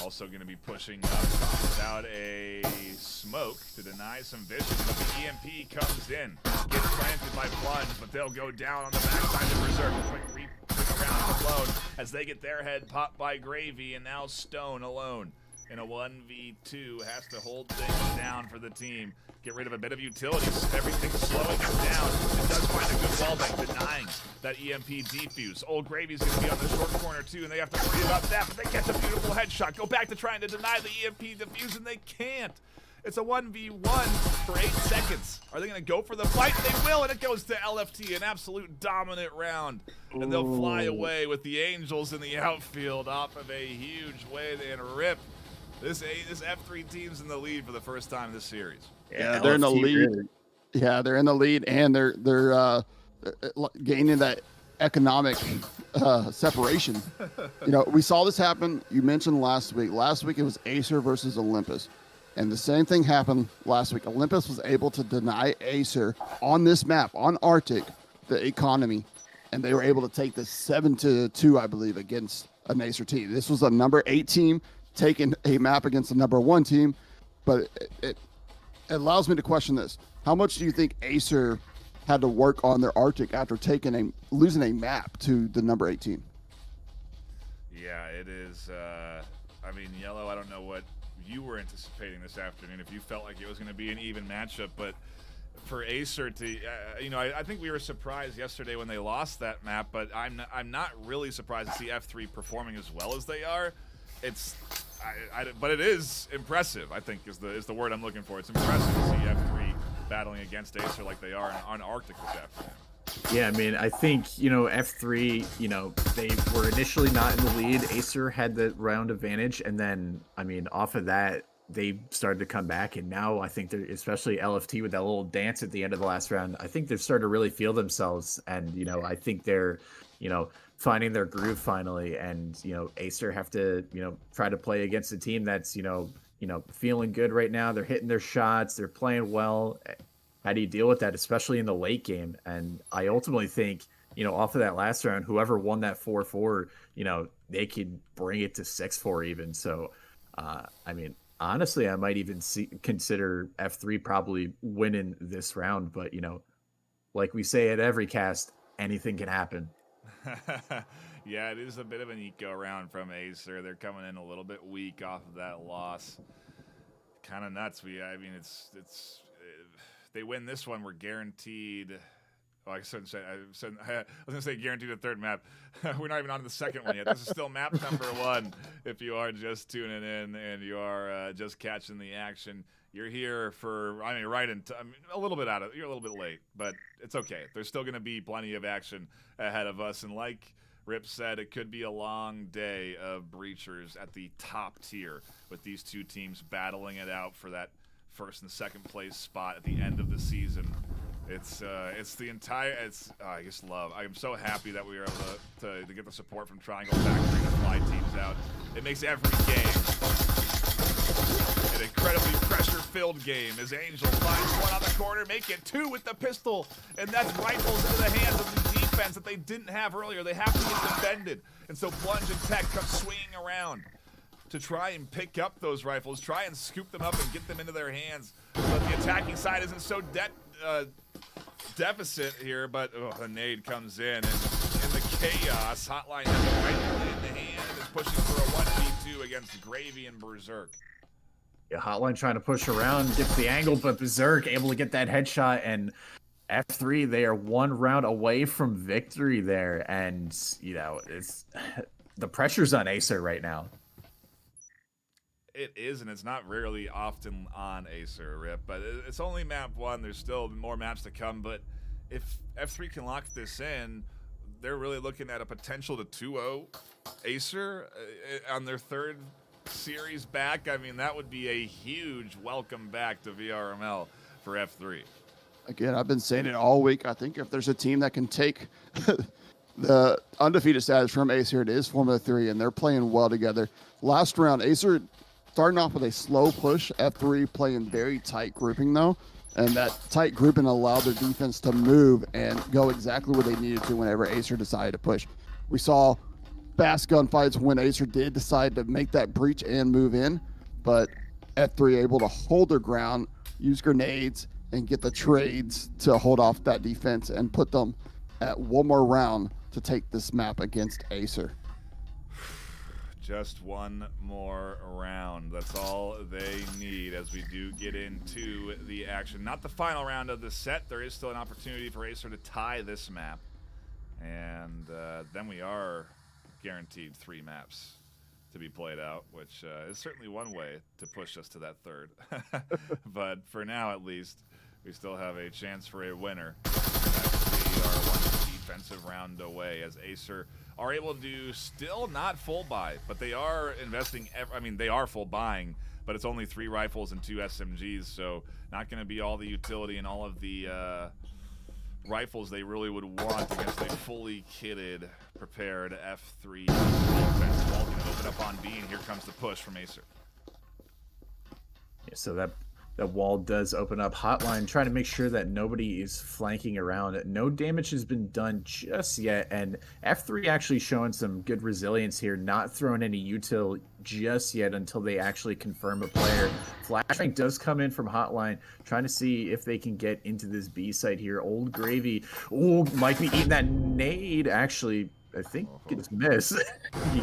also going to be pushing up without a smoke to deny some vision. But the EMP comes in, gets planted by Plunge, but they'll go down on the backside of Berserk. Quick around alone as they get their head popped by Gravy, and now Stone alone in a 1v2 has to hold things down for the team. Get rid of a bit of utilities. Everything's slowing them down. It does find a good wall bank, denying that EMP defuse. Old Gravy's going to be on the short corner too, and they have to worry about that, but they get the beautiful headshot. Go back to trying to deny the EMP defuse, and they can't. It's a 1v1 for 8 seconds. Are they going to go for the fight? They will, and it goes to LFT, an absolute dominant round. And they'll fly away with the Angels in the outfield off of a huge win and rip. This F3 team's in the lead for the first time in this series. Yeah, they're in the lead. Really. Yeah, they're in the lead, and they're gaining that economic separation. You know, we saw this happen. You mentioned last week. Last week it was AESIR versus Olympus, and the same thing happened last week. Olympus was able to deny AESIR on this map on Arctic the economy, and they were able to take this 7-2, I believe, against an AESIR team. This was a number 8 team taking a map against the number 1 team, but it allows me to question this. How much do you think AESIR had to work on their Arctic after losing a map to the number 8 team? Yeah, it is. I mean, Yellow, I don't know what you were anticipating this afternoon, if you felt like it was going to be an even matchup, but for AESIR to, I think we were surprised yesterday when they lost that map, but I'm not really surprised to see F3 performing as well as they are. But it is impressive, I think, is the word I'm looking for. It's impressive to see F3 battling against AESIR like they are on Arctic this afternoon. Yeah, I mean, I think, F3, they were initially not in the lead. AESIR had the round advantage, and then, I mean, off of that, they started to come back, and now I think they're, especially LFT with that little dance at the end of the last round, I think they're starting to really feel themselves, and, I think they're, finding their groove finally, and AESIR have to try to play against a team that's feeling good right now. They're hitting their shots, they're playing well. How do you deal with that, especially in the late game? And I ultimately think off of that last round, whoever won that 4-4, they could bring it to 6-4 even. So I mean, honestly, I might even consider F3 probably winning this round, but like we say at every cast, anything can happen. Yeah, it is a bit of an eco round from AESIR. They're coming in a little bit weak off of that loss. Kind of nuts. They win this one, we're guaranteed. Oh, I was gonna say guaranteed a third map. We're not even on the second one yet. This is still map number 1. If you are just tuning in and you are just catching the action, you're here for, a little bit out of, you're a little bit late, but it's okay. There's still going to be plenty of action ahead of us. And like Rip said, it could be a long day of breachers at the top tier with these two teams battling it out for that first and second place spot at the end of the season. I'm so happy that we were able to get the support from Triangle Factory to fly teams out. It makes every game an incredibly pressure-filled game as Angel finds one on the corner, make it 2 with the pistol, and that's rifles into the hands of the defense that they didn't have earlier. They have to get defended, and so Plunge and Tech come swinging around to try and pick up those rifles, try and scoop them up and get them into their hands. But the attacking side isn't so deficit here, but the nade comes in, and in the chaos, Hotline has a rifle in the hand and is pushing for a 1v2 against Gravy and Berserk. Yeah, Hotline trying to push around, gets the angle, but Berserk able to get that headshot, and F3, they are 1 round away from victory there, and it's the pressure's on AESIR right now. It is, and it's not rarely often on AESIR, Rip, but it's only map 1. There's still more maps to come, but if F3 can lock this in, they're really looking at a potential to 2-0 AESIR on their 3rd series back. I mean, that would be a huge welcome back to VRML for F3. Again, I've been saying it all week. I think if there's a team that can take the undefeated status from AESIR, it is Formula 3, and they're playing well together. Last round, AESIR starting off with a slow push, F3 playing very tight grouping, though, and that tight grouping allowed their defense to move and go exactly where they needed to whenever AESIR decided to push. We saw fast gunfights when AESIR did decide to make that breach and move in, but F3 able to hold their ground, use grenades, and get the trades to hold off that defense and put them at one more round to take this map against AESIR. Just one more round. That's all they need as we do get into the action. Not the final round of the set. There is still an opportunity for AESIR to tie this map. And then we are guaranteed 3 maps to be played out, which is certainly one way to push us to that third. But for now, at least, we still have a chance for a winner. We are one defensive round away as AESIR are able to still not full buy, but they are investing. I mean, they are full buying, but it's only 3 rifles and 2 SMGs, so not going to be all the utility and all of the rifles they really would want against a fully kitted, prepared F3 defense. Wall going to open up on B, and here comes the push from AESIR. Yeah, so that wall does open up. Hotline trying to make sure that nobody is flanking around. No damage has been done just yet, and F3 actually showing some good resilience here, not throwing any util just yet until they actually confirm a player. Flashbang does come in from Hotline, trying to see if they can get into this B site here. Old Gravy, oh, might be eating that nade. Actually, I think it's missed.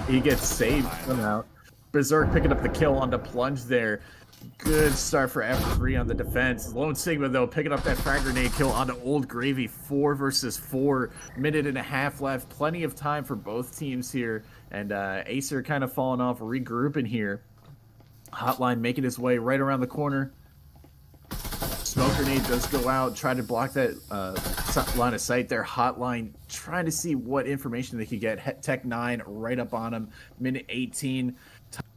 he gets saved somehow. Berserk picking up the kill on the plunge there. Good start for F3 on the defense. Lone Sigma, though, picking up that frag grenade kill onto Old Gravy. 4 versus 4. Minute and a half left. Plenty of time for both teams here. And AESIR kind of falling off, regrouping here. Hotline making his way right around the corner. Smoke grenade does go out. Try to block that line of sight there. Hotline trying to see what information they could get. Tech 9 right up on him. Minute 18.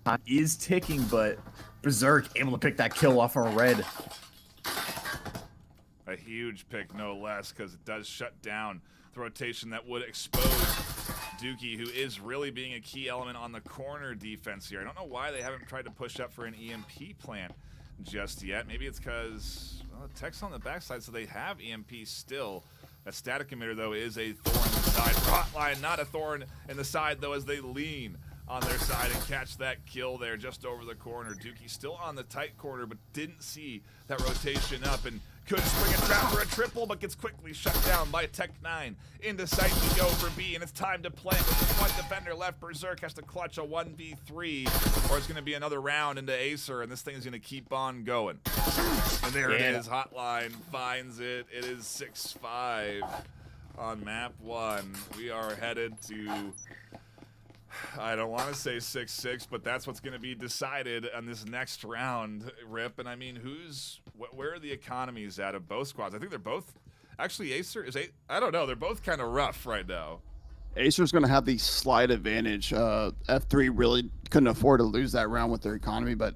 Time is ticking, but Berserk able to pick that kill off our red. A huge pick, no less, because it does shut down the rotation that would expose Dookie, who is really being a key element on the corner defense here. I don't know why they haven't tried to push up for an EMP plant just yet. Maybe it's because Tech's on the backside, so they have EMP still. A static emitter, though, is a thorn in the side for Hotline. Not a thorn in the side, though, as they lean on their side and catch that kill there just over the corner. Dookie still on the tight corner, but didn't see that rotation up and could spring a trap for a triple, but gets quickly shut down by Tech 9. Into sight we go for B, and it's time to plant with just one defender left. Berserk has to clutch a 1v3, or it's going to be another round into AESIR, and this thing is going to keep on going. And there it is. Hotline finds it. It is 6-5 on map 1. We are headed to, I don't want to say 6-6, but that's what's going to be decided on this next round, Rip. And I mean, where are the economies at of both squads? I think they're both, actually AESIR is, I don't know, they're both kind of rough right now. AESIR's going to have the slight advantage. F3 really couldn't afford to lose that round with their economy, but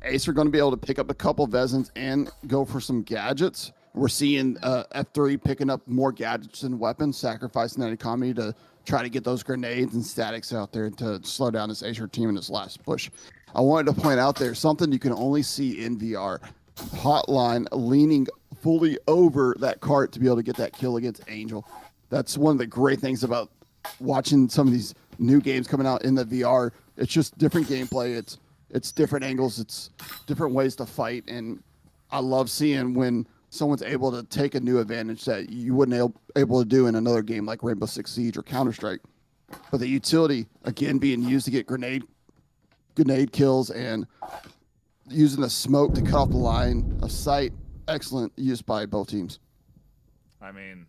AESIR going to be able to pick up a couple Vezins and go for some gadgets. We're seeing F3 picking up more gadgets and weapons, sacrificing that economy to try to get those grenades and statics out there to slow down this AESIR team in this last push. I wanted to point out there something you can only see in VR. Hotline leaning fully over that cart to be able to get that kill against Angel. That's one of the great things about watching some of these new games coming out in the VR. It's just different gameplay. It's different angles. It's different ways to fight. And I love seeing when someone's able to take a new advantage that you wouldn't able to do in another game like Rainbow Six Siege or Counter-Strike. But the utility, again, being used to get grenade kills and using the smoke to cut off the line of sight, excellent use by both teams. I mean,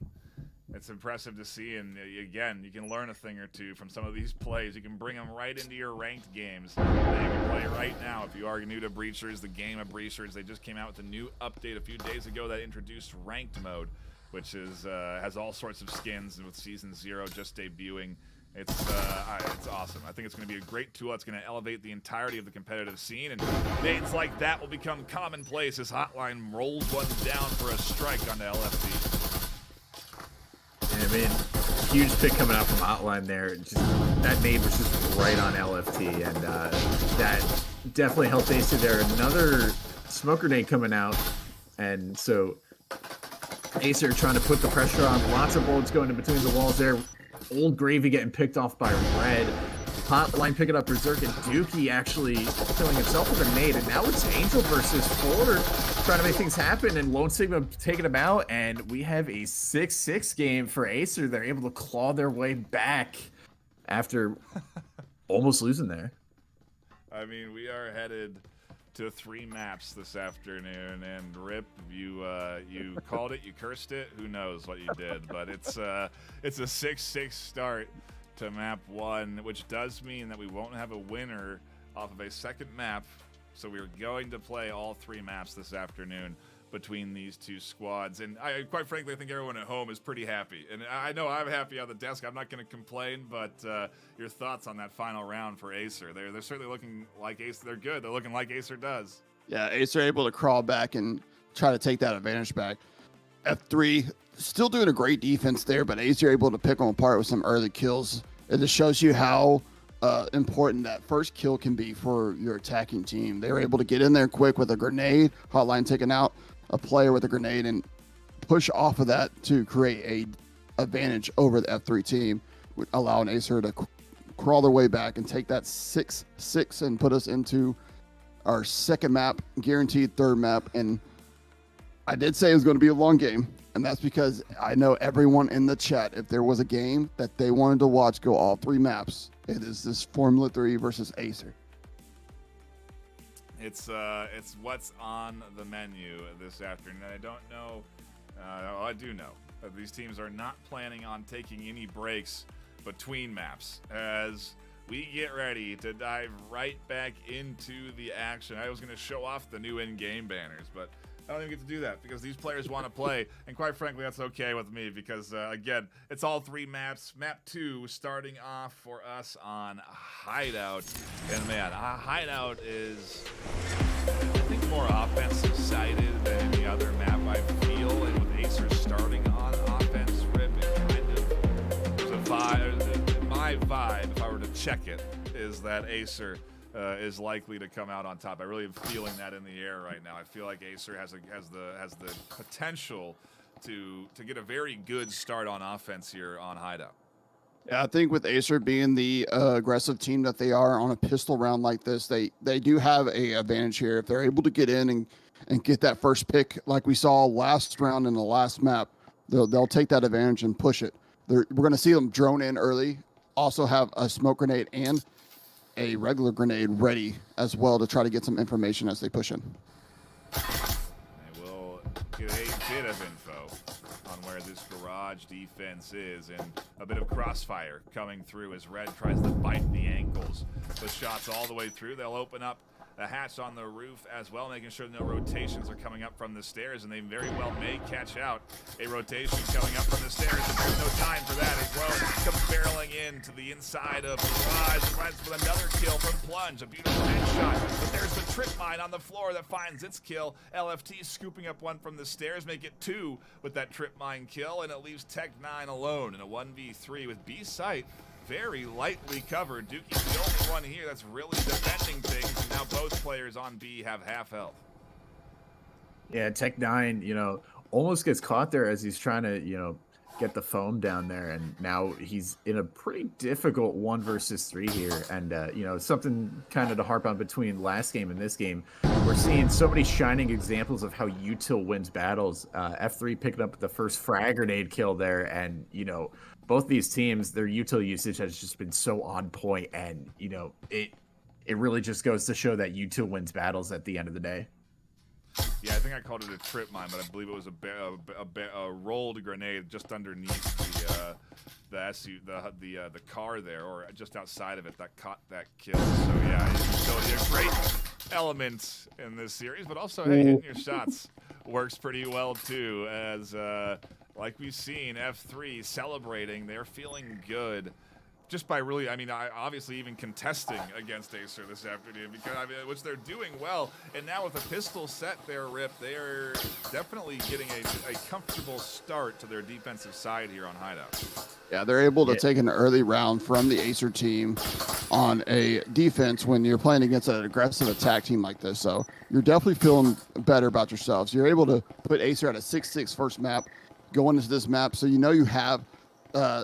it's impressive to see, and again, you can learn a thing or two from some of these plays. You can bring them right into your ranked games that you can play right now. If you are new to Breachers, the game of Breachers, they just came out with a new update a few days ago that introduced ranked mode, which is has all sorts of skins, and with Season 0 just debuting It's awesome. I think it's going to be a great tool that's going to elevate the entirety of the competitive scene, and names like that will become commonplace as Hotline rolls one down for a strike onto LFT. Yeah, I mean, huge pick coming out from Hotline there. Just, that nade was just right on LFT, and that definitely helped AESIR there. Another smoke grenade coming out, and so AESIR trying to put the pressure on. Lots of bullets going in between the walls there. Old Gravy getting picked off by Red. Hotline picking up Berserk, and Dookie actually killing himself with a nade. And now it's Angel versus 4 trying to make things happen, and Lone Sigma taking him out. And we have a 6-6 game for AESIR. They're able to claw their way back after almost losing there. I mean, we are headed to 3 maps this afternoon, and Rip, you called it, you cursed it, who knows what you did, but it's a 6-6 start to map 1, which does mean that we won't have a winner off of a second map, so we're going to play all 3 maps this afternoon between these 2 squads, and quite frankly, I think everyone at home is pretty happy, and I know I'm happy on the desk. I'm not going to complain, but your thoughts on that final round for AESIR? They're certainly looking like AESIR. They're good. They're looking like AESIR does. Yeah, AESIR able to crawl back and try to take that advantage back. F3 still doing a great defense there, but AESIR able to pick them apart with some early kills. It just shows you how important that first kill can be for your attacking team. They were able to get in there quick with a grenade, Hotline taken out a player with a grenade, and push off of that to create a advantage over the F3 team, allowing AESIR to crawl their way back and take that 6-6 and put us into our second map, guaranteed third map. And I did say it was going to be a long game, and that's because I know everyone in the chat, if there was a game that they wanted to watch go all 3 maps, it is this Formula 3 versus AESIR. It's what's on the menu this afternoon. I don't know. I do know that these teams are not planning on taking any breaks between maps as we get ready to dive right back into the action. I was going to show off the new in-game banners, but I don't even get to do that because these players want to play, and quite frankly, that's okay with me because, again, it's all 3 maps. Map 2 starting off for us on Hideout, and man, Hideout is, I think, more offensive-sided than any other map I feel, and with AESIR starting on offense, Rip, it kind of, there's a vibe, my vibe, if I were to check it, is that AESIR is likely to come out on top. I really am feeling that in the air right now. I feel like AESIR has the potential to get a very good start on offense here on Hideout. Yeah, I think with AESIR being the aggressive team that they are on a pistol round like this, they do have a advantage here. If they're able to get in and get that first pick like we saw last round in the last map, they'll take that advantage and push it. We're going to see them drone in early, also have a smoke grenade and a regular grenade ready as well to try to get some information as they push in. They will get a bit of info on where this garage defense is, and a bit of crossfire coming through as Red tries to bite the ankles with shots all the way through. They'll open up the hatch on the roof as well, making sure no rotations are coming up from the stairs, and they very well may catch out a rotation coming up from the stairs, and there's no time for that as well. Comes barreling in to the inside of the garage, and runs with another kill from Plunge, a beautiful headshot, but there's the trip mine on the floor that finds its kill. LFT scooping up one from the stairs, make it 2 with that trip mine kill, and it leaves Tech9 alone in a 1v3 with B-Site very lightly covered. Dookie's the only one here that's really defending things, and now both players on B have half health. Yeah, Tech9, almost gets caught there as he's trying to, get the foam down there, and now he's in a pretty difficult 1 versus 3 here. And, something kind of to harp on between last game and this game. We're seeing so many shining examples of how util wins battles. F3 picking up the first frag grenade kill there, and, both these teams, their util usage has just been so on point, and it really just goes to show that util wins battles at the end of the day. Yeah, I think I called it a trip mine, but I believe it was a rolled grenade just underneath the car there, or just outside of it, that caught that kill. So yeah, utility a great element in this series, but also hey, hitting your shots works pretty well too, as like we've seen F3 celebrating. They're feeling good. just by really, obviously even contesting against AESIR this afternoon, because which they're doing well. And now with a pistol set there, Rip, they are definitely getting a comfortable start to their defensive side here on Hideout. Yeah, they're able to take an early round from the AESIR team on a defense when you're playing against an aggressive attack team like this. So you're definitely feeling better about yourselves. You're able to put AESIR at a 6-6 first map, going into this map, so you know you have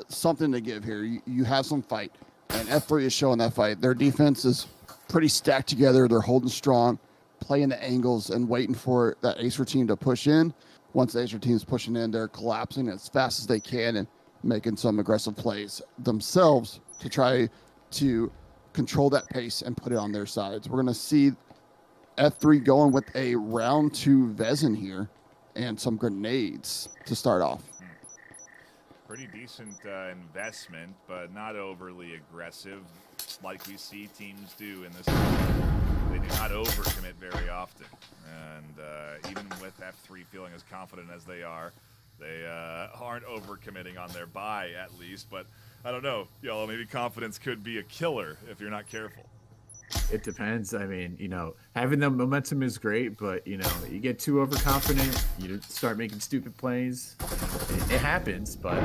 something to give here. You have some fight, and F3 is showing that fight. Their defense is pretty stacked together. They're holding strong, playing the angles, and waiting for that AESIR team to push in. Once the AESIR team is pushing in, they're collapsing as fast as they can and making some aggressive plays themselves to try to control that pace and put it on their sides. We're going to see F3 going with a round 2 Vezin here and some grenades to start off. Pretty decent investment, but not overly aggressive, like we see teams do in this game. They do not overcommit very often. And even with F3 feeling as confident as they aren't overcommitting on their buy, at least. But I don't know, maybe confidence could be a killer if you're not careful. It depends. I mean, having the momentum is great, but, you get too overconfident, you start making stupid plays. It happens, but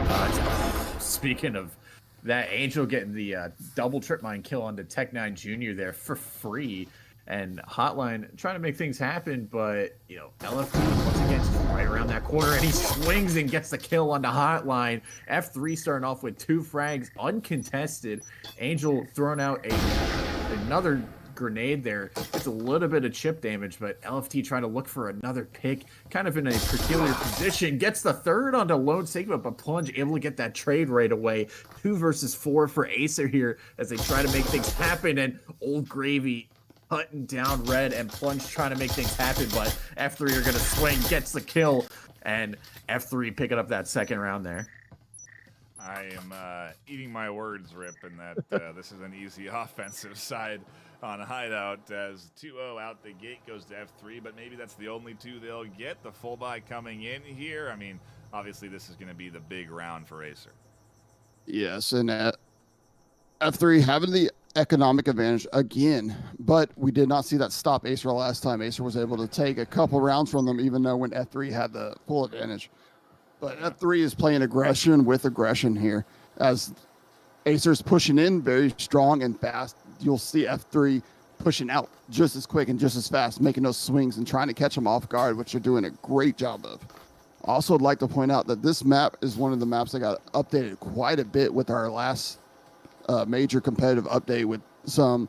speaking of that, Angel getting the double trip mine kill on the Tech9 Jr. there for free, and Hotline trying to make things happen, but, LFT once again just right around that corner, and he swings and gets the kill on the Hotline. F3 starting off with 2 frags uncontested. Angel throwing out another grenade there. It's a little bit of chip damage, but LFT trying to look for another pick, kind of in a peculiar position. Gets the third onto Lone Sigma, but Plunge able to get that trade right away. 2 versus 4 for AESIR here as they try to make things happen, and Old Gravy cutting down Red, and Plunge trying to make things happen, but F3 are going to swing, gets the kill, and F3 picking up that second round there. I am eating my words, Rip, in that this is an easy offensive side on Hideout, as 2-0 out the gate goes to F3, but maybe that's the only 2 they'll get. The full buy coming in here. Obviously this is going to be the big round for AESIR. Yes, and F3 having the economic advantage again, but we did not see that stop AESIR last time. AESIR was able to take a couple rounds from them, even though when F3 had the full advantage. But F3 is playing aggression with aggression here. As AESIR is pushing in very strong and fast, you'll see F3 pushing out just as quick and just as fast, making those swings and trying to catch them off guard, which they're doing a great job of. Also, I'd like to point out that this map is one of the maps that got updated quite a bit with our last major competitive update, with some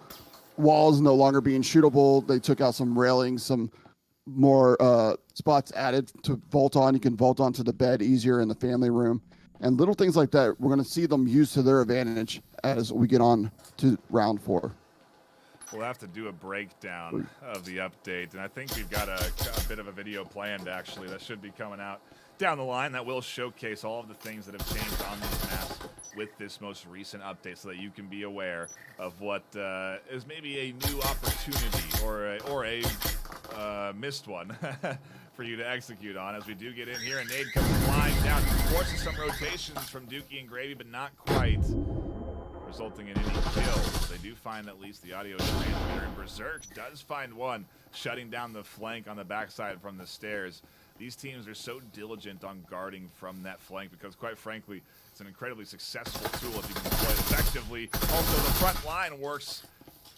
walls no longer being shootable. They took out some railings, some more spots added to vault on. You can vault onto the bed easier in the family room, and little things like that. We're going to see them use to their advantage as we get on to round 4. We'll have to do a breakdown of the update, and I think we've got a bit of a video planned, actually, that should be coming out down the line that will showcase all of the things that have changed on these maps with this most recent update, so that you can be aware of what is maybe a new opportunity or a missed one for you to execute on. As we do get in here, and Nade comes flying down, forces some rotations from Dookie and Gravy, but not quite resulting in any kills. They do find at least the audio transmitter, and Berserk does find one, shutting down the flank on the backside from the stairs. These teams are so diligent on guarding from that flank because, quite frankly, it's an incredibly successful tool if you can deploy it effectively. Also, the front line works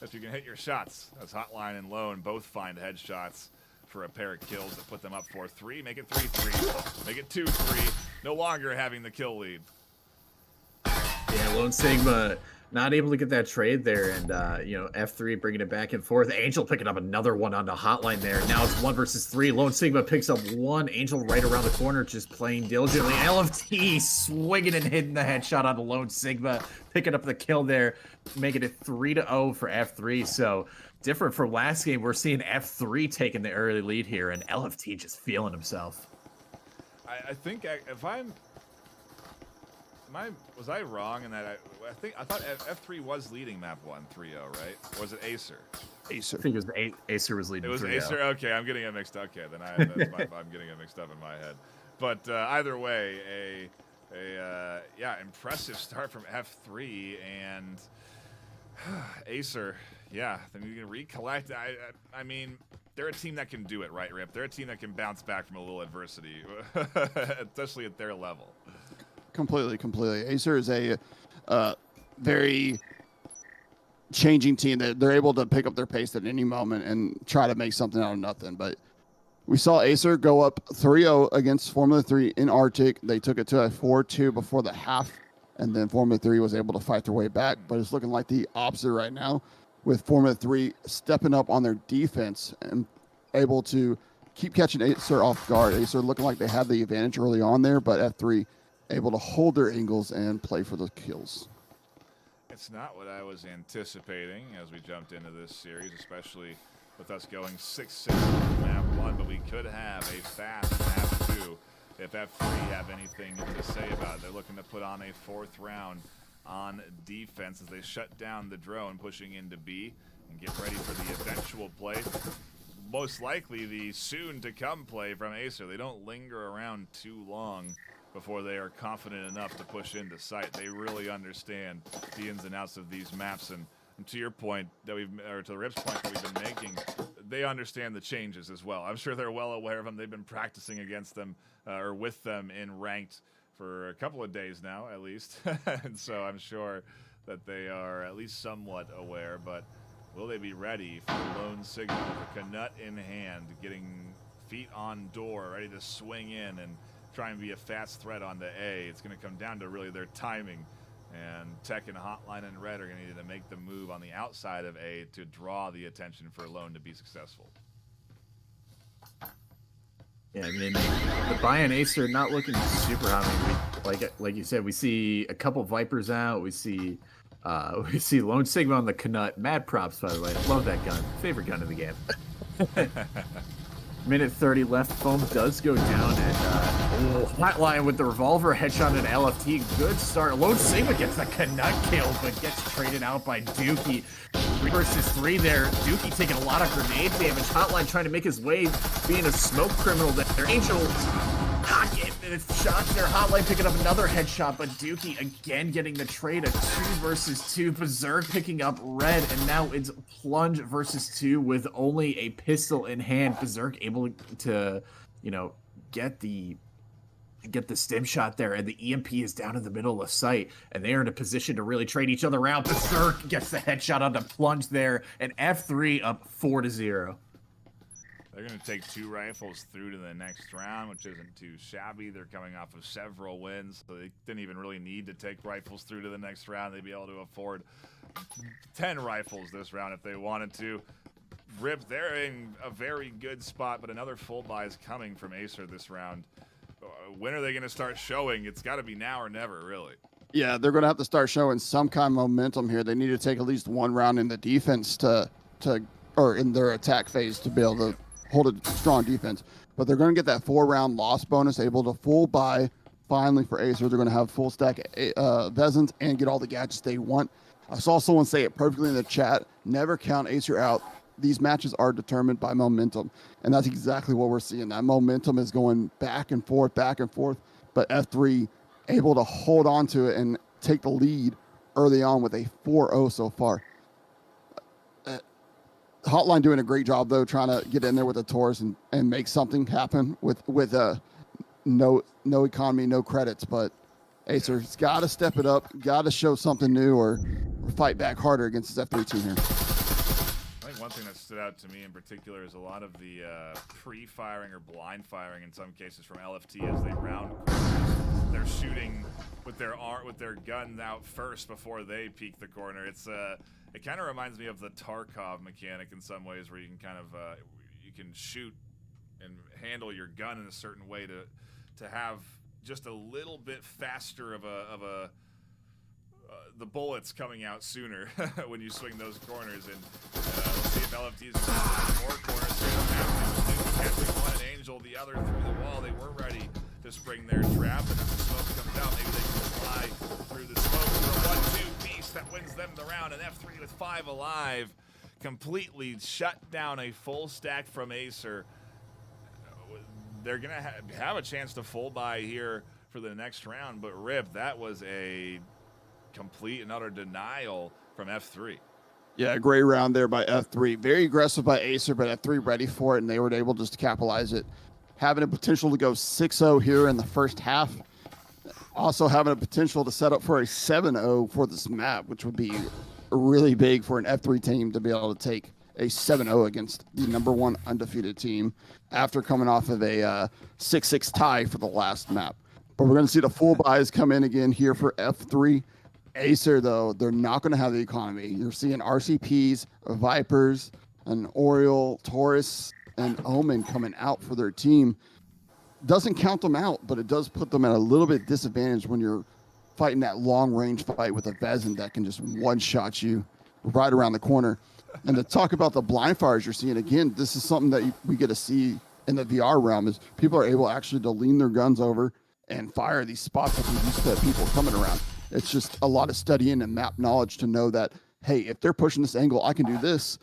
if you can hit your shots, as Hotline and Lone both find headshots for a pair of kills that put them up 4-3. Make it 3-3. Make it 2-3. No longer having the kill lead. Yeah, Lone Sigma not able to get that trade there, and F3 bringing it back and forth. Angel picking up another one on the Hotline there. Now it's 1 versus 3. Lone Sigma picks up 1. Angel right around the corner, just playing diligently. LFT swinging and hitting the headshot on the Lone Sigma, picking up the kill there, making it 3-0 for F3. So different from last game, we're seeing F3 taking the early lead here, and LFT just feeling himself. I think if I'm... was I wrong in that? I thought F3 was leading map 1 3-0, right? Or was it AESIR? AESIR. I think it was AESIR was leading. It was 3-0. AESIR. Okay, I'm getting it mixed up. Okay, then I'm getting it mixed up in my head. But either way, impressive start from F3 and AESIR. Yeah, then you can recollect. I mean, they're a team that can do it, right, Rip? They're a team that can bounce back from a little adversity, especially at their level. Completely. AESIR is a very changing team. They're able to pick up their pace at any moment and try to make something out of nothing. But we saw AESIR go up 3-0 against Formula 3 in Arctic. They took it to a 4-2 before the half, and then Formula 3 was able to fight their way back. But it's looking like the opposite right now, with Formula 3 stepping up on their defense and able to keep catching AESIR off guard. AESIR looking like they had the advantage early on there, but F3 able to hold their angles and play for the kills. It's not what I was anticipating as we jumped into this series, especially with us going 6-6 on map 1, but we could have a fast map 2 if F3 have anything to say about it. They're looking to put on a 4th round on defense as they shut down the drone, pushing into B and get ready for the eventual play. Most likely the soon-to-come play from AESIR. They don't linger around too long before they are confident enough to push into sight. They really understand the ins and outs of these maps, and to your point that to the Rip's point that we've been making, they understand the changes as well. I'm sure they're well aware of them. They've been practicing against them or with them in ranked for a couple of days now, at least. And so I'm sure that they are at least somewhat aware, but will they be ready for the lone signal with a Knut in hand, getting feet on door, ready to swing in and try and be a fast threat onto A? It's going to come down to really their timing, and Tech and Hotline and Red are going to need to make the move on the outside of A to draw the attention for Lone to be successful. Yeah, I mean, the buy and AESIR not looking super hot. I mean, like you said, we see a couple Vipers out. We see Lone Sigma on the Knut. Mad props, by the way. Love that gun. Favorite gun in the game. Minute 30 left. Foam does go down, and Hotline with the revolver headshot and LFT. Good start. Lone Sigma gets the Knut kill, but gets traded out by Dookie. 3 versus 3 there. Dookie taking a lot of grenade damage. Hotline trying to make his way, being a smoke criminal there. Angel getting shots there. Hotline picking up another headshot, but Dookie again getting the trade. A 2 versus 2. Berserk picking up Red, and now it's Plunge versus 2 with only a pistol in hand. Berserk able to, get the stim shot there, and the EMP is down in the middle of sight, and they are in a position to really trade each other out. Berserk gets the headshot on the Plunge there, and F3 up 4-0. They're going to take 2 rifles through to the next round, which isn't too shabby. They're coming off of several wins, so they didn't even really need to take rifles through to the next round. They'd be able to afford 10 rifles this round if they wanted to. Rip, they're in a very good spot, but another full buy is coming from AESIR this round. When are they going to start showing? It's got to be now or never, really. Yeah, they're going to have to start showing some kind of momentum here. They need to take at least 1 round in the defense or in their attack phase to be able to hold a strong defense. But they're going to get that 4-round loss bonus, able to full buy finally for AESIR. They're going to have full stack Vezins and get all the gadgets they want. I saw someone say it perfectly in the chat: never count AESIR out. These matches are determined by momentum, and that's exactly what we're seeing. That momentum is going back and forth, but F3 able to hold on to it and take the lead early on with a 4-0 so far. Hotline doing a great job, though, trying to get in there with the Taurus and make something happen with no economy, no credits. But AESIR's got to step it up, got to show something new or fight back harder against this F3 team here. I think one thing that stood out to me in particular is a lot of the pre-firing or blind firing in some cases from LFT as they round corners. They're shooting with their gun out first before they peek the corner. It kind of reminds me of the Tarkov mechanic in some ways, where you can kind of you can shoot and handle your gun in a certain way to have just a little bit faster of the bullets coming out sooner when you swing those corners. And let's see if LFT is more corners here. Catching one Angel, the other through the wall. They were ready to spring their trap, and if the smoke comes out, maybe they can fly through the smoke for a 1-2 piece that wins them the round. And F3 with 5 alive completely shut down a full stack from AESIR. They're going to have a chance to full buy here for the next round, but Rip, that was a complete and utter denial from F3. Yeah, great round there by F3. Very aggressive by AESIR, but F3 ready for it, and they were able just to capitalize it. Having a potential to go 6-0 here in the first half. Also having a potential to set up for a 7-0 for this map, which would be really big for an F3 team to be able to take a 7-0 against the #1 undefeated team after coming off of a 6-6 tie for the last map. But we're going to see the full buys come in again here for F3. AESIR, though, they're not going to have the economy. You're seeing RCPs, Vipers, an Oriole, Taurus, and Omen coming out for their team. Doesn't count them out, but it does put them at a little bit disadvantage when you're fighting that long-range fight with a Vezin that can just one-shot you right around the corner. And to talk about the blind fires you're seeing, again, this is something that we get to see in the VR realm, is people are able actually to lean their guns over and fire these spots that we're used to people coming around. It's just a lot of studying and map knowledge to know that, hey, if they're pushing this angle, I can do this,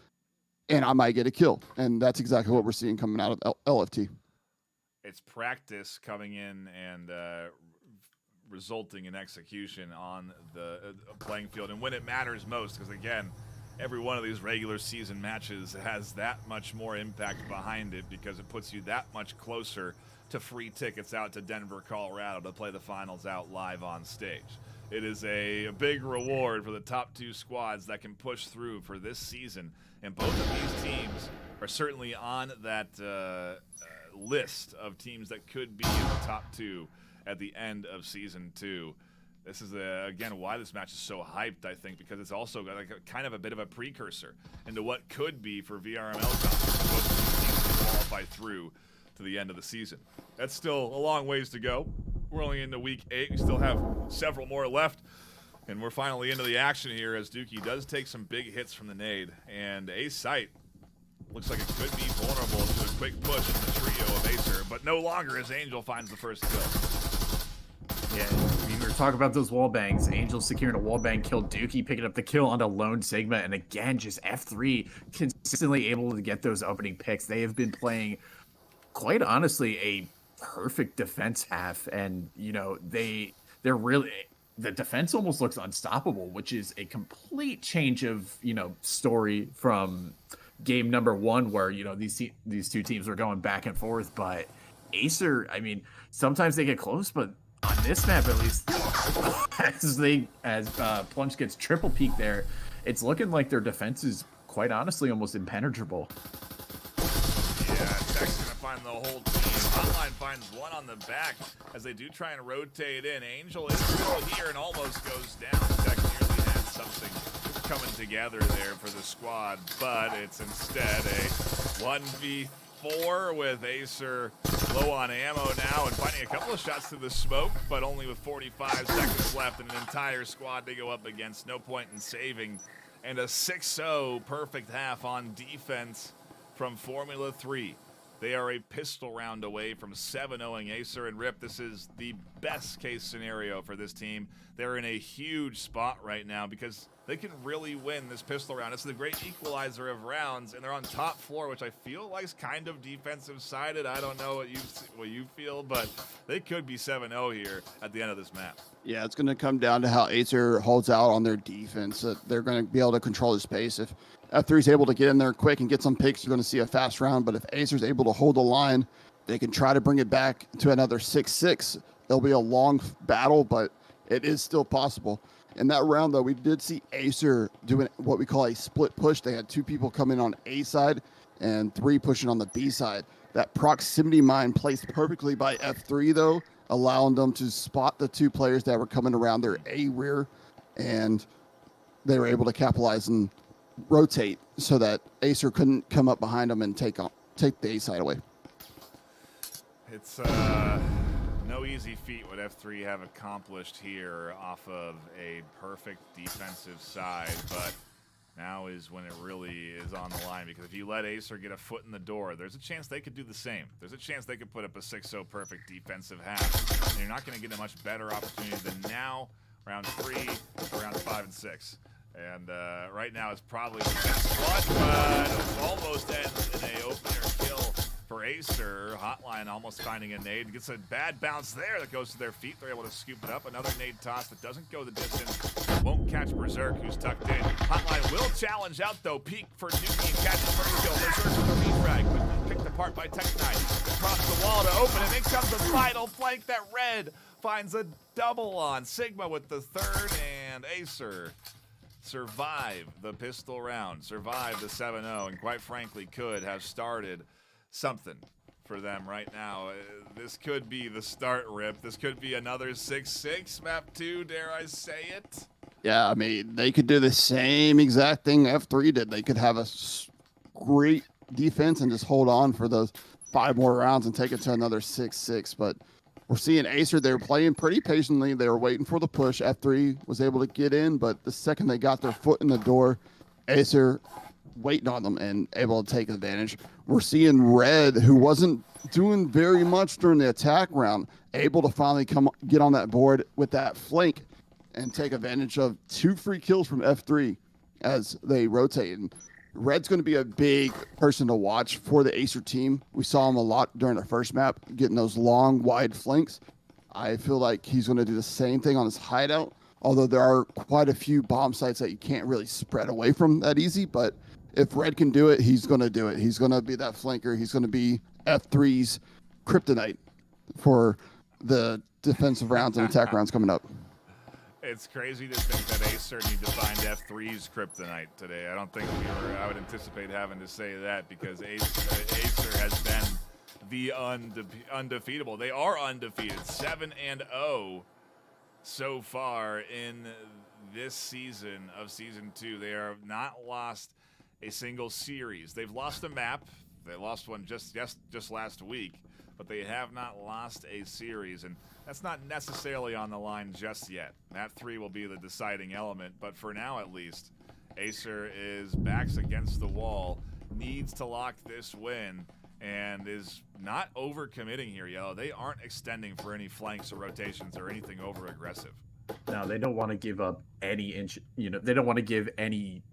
and I might get a kill. And that's exactly what we're seeing coming out of LFT. It's practice coming in and resulting in execution on the playing field, and when it matters most, because again, every one of these regular season matches has that much more impact behind it because it puts you that much closer to free tickets out to Denver, Colorado to play the finals out live on stage. It is a big reward for the top two squads that can push through for this season, and both of these teams are certainly on that list of teams that could be in the top two at the end of season 2. This is, again, why this match is so hyped, I think, because it's also got like kind of a bit of a precursor into what could be for VRML competition. Both of these teams to qualify through to the end of the season. That's still a long ways to go. We're only into week 8. We still have several more left, and we're finally into the action here as Dookie does take some big hits from the nade, and A-Site looks like it could be vulnerable to a quick push in the trio of AESIR, but no longer as Angel finds the first kill. Yeah, I mean, we were talking about those wall bangs. Angel securing a wall bang kill, Dookie picking up the kill onto Lone Sigma, and again, just F3 consistently able to get those opening picks. They have been playing, quite honestly, a perfect defense half, and you know they're really, the defense almost looks unstoppable, which is a complete change of story from game number 1, where these two teams were going back and forth. But AESIR, I mean, sometimes they get close, but on this map at least, as Plunge gets triple peak there, it's looking like their defense is quite honestly almost impenetrable. Yeah, Tech's gonna find the whole team. Hotline finds one on the back as they do try and rotate in. Angel is still here and almost goes down. Tech nearly had something coming together there for the squad, but it's instead a 1v4 with AESIR low on ammo now and finding a couple of shots through the smoke, but only with 45 seconds left and an entire squad to go up against. No point in saving, and a 6-0 perfect half on defense from Formula 3. They are a pistol round away from 7-0ing AESIR, and Rip, this is the best case scenario for this team. They're in a huge spot right now because they can really win this pistol round. It's the great equalizer of rounds, and they're on top floor, which I feel like is kind of defensive-sided. I don't know what you feel, but they could be 7-0 here at the end of this map. Yeah, it's going to come down to how AESIR holds out on their defense. They're going to be able to control the space. If F3 is able to get in there quick and get some picks, you're going to see a fast round. But if AESIR is able to hold the line, they can try to bring it back to another 6-6. It'll be a long battle, but it is still possible. In that round, though, we did see AESIR doing what we call a split push. They had 2 people come in on A side and 3 pushing on the B side. That proximity mine placed perfectly by F3, though, allowing them to spot the 2 players that were coming around their A rear, and they were able to capitalize and rotate so that AESIR couldn't come up behind them and take the A side away. It's no easy feat what F3 have accomplished here off of a perfect defensive side, but now is when it really is on the line, because if you let AESIR get a foot in the door, there's a chance they could do the same. There's a chance they could put up a 6-0 perfect defensive half, and you're not going to get a much better opportunity than now, round 3, round 5 and 6. And right now it's probably the best one, but it almost ends in a opener kill for AESIR. Hotline almost finding a nade. Gets a bad bounce there that goes to their feet. They're able to scoop it up. Another nade toss that doesn't go the distance. Won't catch Berserk, who's tucked in. Hotline will challenge out, though. Peek for Dookie and catch the first kill. Berserk with the refrag, but picked apart by Tech9. Across the wall to open, and in comes the final flank that Red finds a double on. Sigma with the third, and AESIR survive the pistol round, survive the 7-0, and quite frankly could have started something for them right now. This could be the start, Rip. This could be another 6-6, map 2, dare I say it? Yeah, I mean, they could do the same exact thing F3 did. They could have a great defense and just hold on for those 5 more rounds and take it to another 6-6, but we're seeing AESIR, they were playing pretty patiently. They were waiting for the push. F3 was able to get in, but the second they got their foot in the door, AESIR waiting on them and able to take advantage. We're seeing Red, who wasn't doing very much during the attack round, able to finally get on that board with that flank and take advantage of 2 free kills from F3 as they rotate. And Red's going to be a big person to watch for the AESIR team. We saw him a lot during the first map, getting those long, wide flanks. I feel like he's going to do the same thing on his hideout, although there are quite a few bomb sites that you can't really spread away from that easy. But if Red can do it, he's going to do it. He's going to be that flanker. He's going to be F3's kryptonite for the defensive rounds and attack rounds coming up. It's crazy to think that AESIR need to find F3's kryptonite today. I don't think I would anticipate having to say that, because AESIR has been the undefeatable. They are undefeated, 7-0 so far in this season of Season 2. They have not lost a single series. They've lost a map. They lost one just last week, but they have not lost a series, and that's not necessarily on the line just yet. Map 3 will be the deciding element, but for now at least, AESIR is backs against the wall, needs to lock this win, and is not overcommitting here, Yellow. They aren't extending for any flanks or rotations or anything over aggressive. No, they don't want to give up any inch. They don't want to give any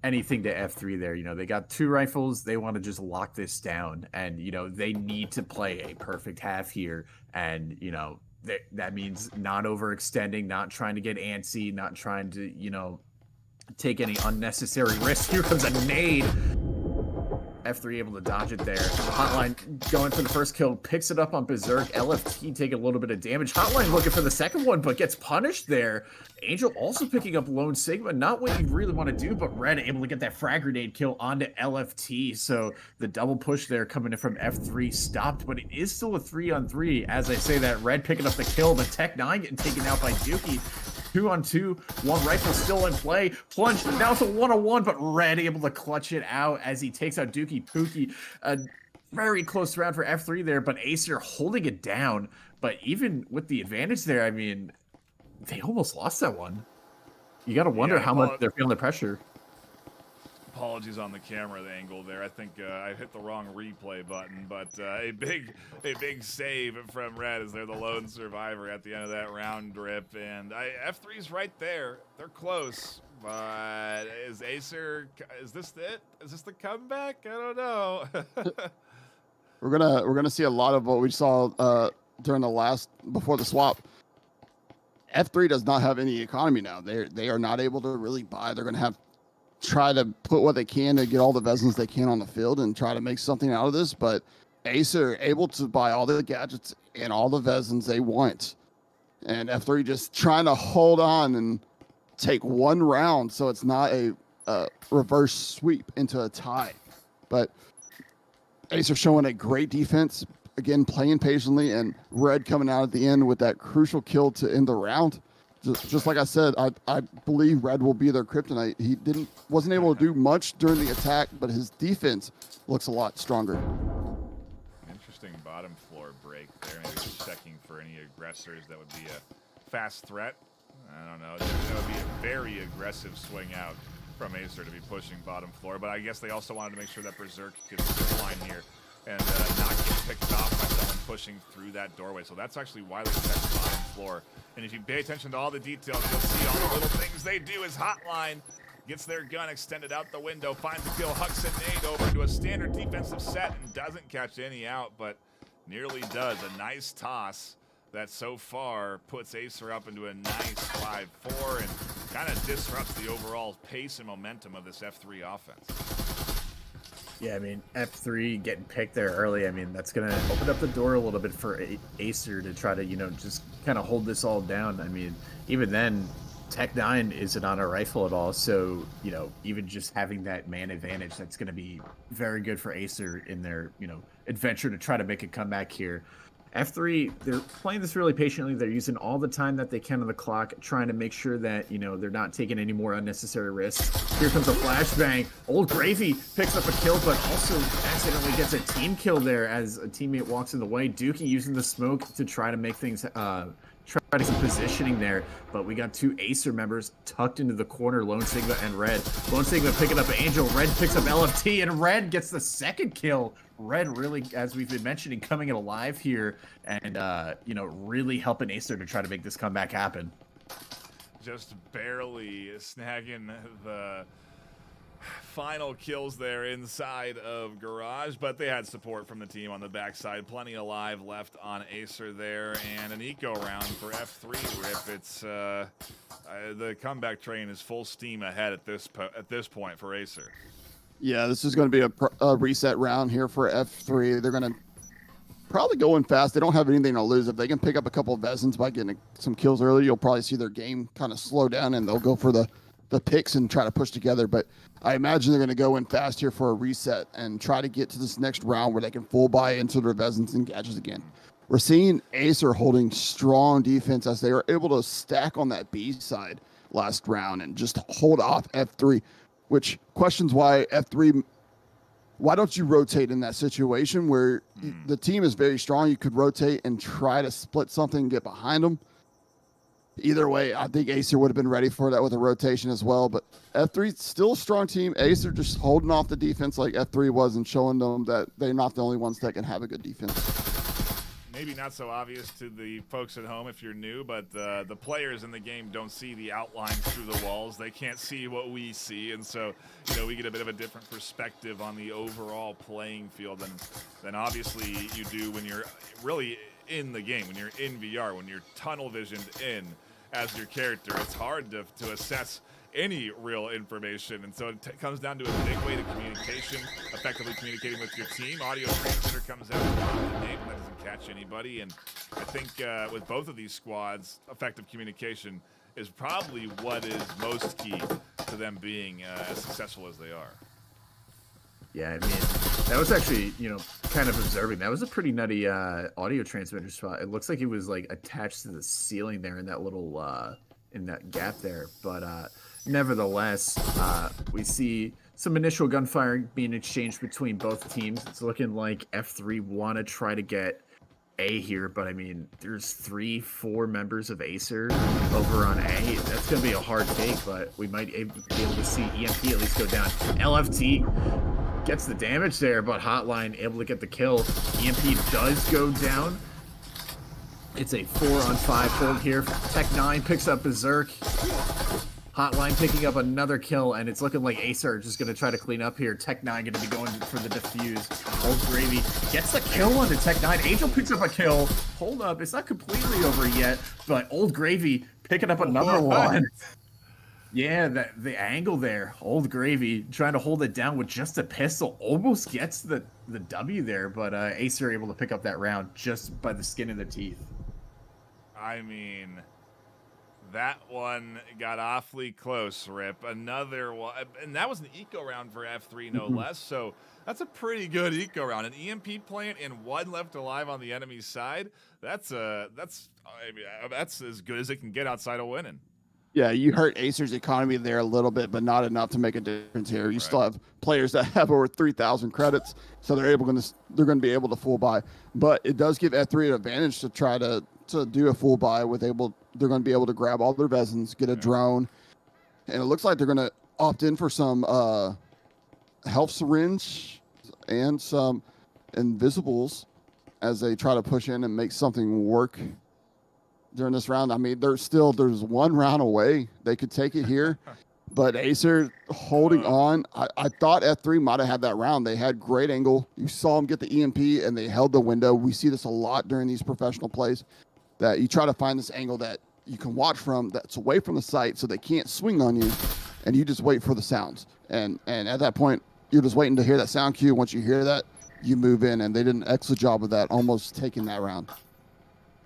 anything to F3 there. They got 2 rifles. They want to just lock this down, and they need to play a perfect half here, and that means not overextending, not trying to get antsy, not trying to take any unnecessary risks. Here comes a nade. F3 able to dodge it there. Hotline going for the first kill, picks it up on Berserk. LFT taking a little bit of damage. Hotline looking for the second one, but gets punished there. Angel also picking up Lone Sigma. Not what you really want to do, but Red able to get that frag grenade kill onto LFT. So the double push there coming in from F3 stopped, but it is still a 3-on-3. As I say that, Red picking up the kill, but Tech9 getting taken out by Dookie. 2-on-2, 1 rifle still in play. Plunge, now it's a 1-on-1, but Red able to clutch it out as he takes out Dookie Pookie. A very close round for F3 there, but AESIR holding it down. But even with the advantage there, I mean, they almost lost that one. You got to wonder how much they're feeling the pressure. Apologies on the camera angle there. I think I hit the wrong replay button, but a big save from Red as they're the lone survivor at the end of that round, Rip. And F3's right there. They're close, but is AESIR? Is this it? Is this the comeback? I don't know. We're gonna see a lot of what we saw during before the swap. F3 does not have any economy now. They are not able to really buy. They're gonna try to put what they can to get all the Vesins they can on the field and try to make something out of this, but AESIR are able to buy all the gadgets and all the Vesins they want. And F3 just trying to hold on and take 1 round so it's not a reverse sweep into a tie. But AESIR showing a great defense, again, playing patiently, and Red coming out at the end with that crucial kill to end the round. Just like I said, I believe Red will be their kryptonite. He wasn't able to do much during the attack, but his defense looks a lot stronger. Interesting bottom floor break there. Maybe just checking for any aggressors that would be a fast threat. I don't know. That would be a very aggressive swing out from AESIR to be pushing bottom floor, but I guess they also wanted to make sure that Berserk could line here and not get picked off by someone pushing through that doorway. So that's actually why they checked the bottom floor. And if you pay attention to all the details, you'll see all the little things they do as Hotline gets their gun extended out the window, finds a kill, hucks a nade over to a standard defensive set and doesn't catch any out, but nearly does. A nice toss that so far puts AESIR up into a nice 5-4 and kind of disrupts the overall pace and momentum of this F3 offense. Yeah, I mean, F3 getting picked there early, I mean, that's going to open up the door a little bit for AESIR to try to, just kind of hold this all down. I mean, even then, Tech9 isn't on a rifle at all, so, even just having that man advantage, that's going to be very good for AESIR in their, adventure to try to make a comeback here. F3, they're playing this really patiently. They're using all the time that they can on the clock, trying to make sure that, they're not taking any more unnecessary risks. Here comes a flashbang. Old Gravy picks up a kill, but also accidentally gets a team kill there as a teammate walks in the way. Dookie using the smoke to try to make things, try to get some positioning there, but we got two AESIR members tucked into the corner, Lone Sigma and Red. Lone Sigma picking up Angel, Red picks up LFT, and Red gets the second kill. Red really, as we've been mentioning, coming in alive here and, really helping AESIR to try to make this comeback happen. Just barely snagging the final kills there inside of Garage, but they had support from the team on the backside. Plenty alive left on AESIR there, and an eco round for F3. Rip, it's the comeback train is full steam ahead at this point for AESIR. Yeah, this is going to be a reset round here for F3. They're going to probably go in fast. They don't have anything to lose. If they can pick up a couple of Vezins by getting some kills early, you'll probably see their game kind of slow down, and they'll go for the picks and try to push together. But I imagine they're going to go in fast here for a reset and try to get to this next round where they can full buy into their Vezins and gadgets again. We're seeing AESIR holding strong defense as they were able to stack on that B side last round and just hold off F3, which questions why F3, why don't you rotate in that situation where the team is very strong? You could rotate and try to split something and get behind them. Either way, I think AESIR would have been ready for that with a rotation as well. But F3 still a strong team. AESIR just holding off the defense like F3 was and showing them that they're not the only ones that can have a good defense. Maybe not so obvious to the folks at home if you're new, but the players in the game don't see the outlines through the walls. They can't see what we see, and so we get a bit of a different perspective on the overall playing field than obviously you do when you're really in the game, when you're in VR, when you're tunnel visioned in as your character. It's hard to assess any real information, and so it comes down to a big way to communication, effectively communicating with your team. Audio transmitter comes out with the name that doesn't catch anybody, and I think with both of these squads, effective communication is probably what is most key to them being as successful as they are. Yeah, I mean, that was actually, kind of observing. That was a pretty nutty audio transmitter spot. It looks like it was like attached to the ceiling there in that little in that gap there, but nevertheless, we see some initial gunfire being exchanged between both teams. It's looking like F3 want to try to get A here, but I mean, there's 3-4 members of AESIR over on A. That's going to be a hard take, but we might be able to see EMP at least go down. LFT gets the damage there, but Hotline able to get the kill. EMP does go down. It's a 4-on-5 hold here. Tech9 picks up Berserk. Hotline picking up another kill, and it's looking like AESIR are just going to try to clean up here. Tech9 going to be going for the defuse. Old Gravy gets the kill onto Tech9. Angel picks up a kill. Hold up, it's not completely over yet, but Old Gravy picking up another one. Yeah, the angle there. Old Gravy trying to hold it down with just a pistol. Almost gets the W there, but AESIR able to pick up that round just by the skin of their teeth. I mean, that one got awfully close, Rip. Another one, and that was an eco round for F3, no less. So that's a pretty good eco round. An EMP plant and one left alive on the enemy side. That's as good as it can get outside of winning. Yeah, you hurt AESIR's economy there a little bit, but not enough to make a difference here. You still have players that have over 3,000 credits, so they're going to be able to full buy. But it does give F3 an advantage to try to do a full buy they're going to be able to grab all their Vezins, get a drone, and it looks like they're going to opt in for some health syringe and some invisibles as they try to push in and make something work during this round. I mean, there's one round away. They could take it here. But AESIR holding on. I thought F3 might have had that round. They had great angle. You saw them get the EMP, and they held the window. We see this a lot during these professional plays, that you try to find this angle that you can watch from that's away from the site so they can't swing on you, and you just wait for the sounds. And at that point, you're just waiting to hear that sound cue. Once you hear that, you move in, and they did an excellent job of that, almost taking that round.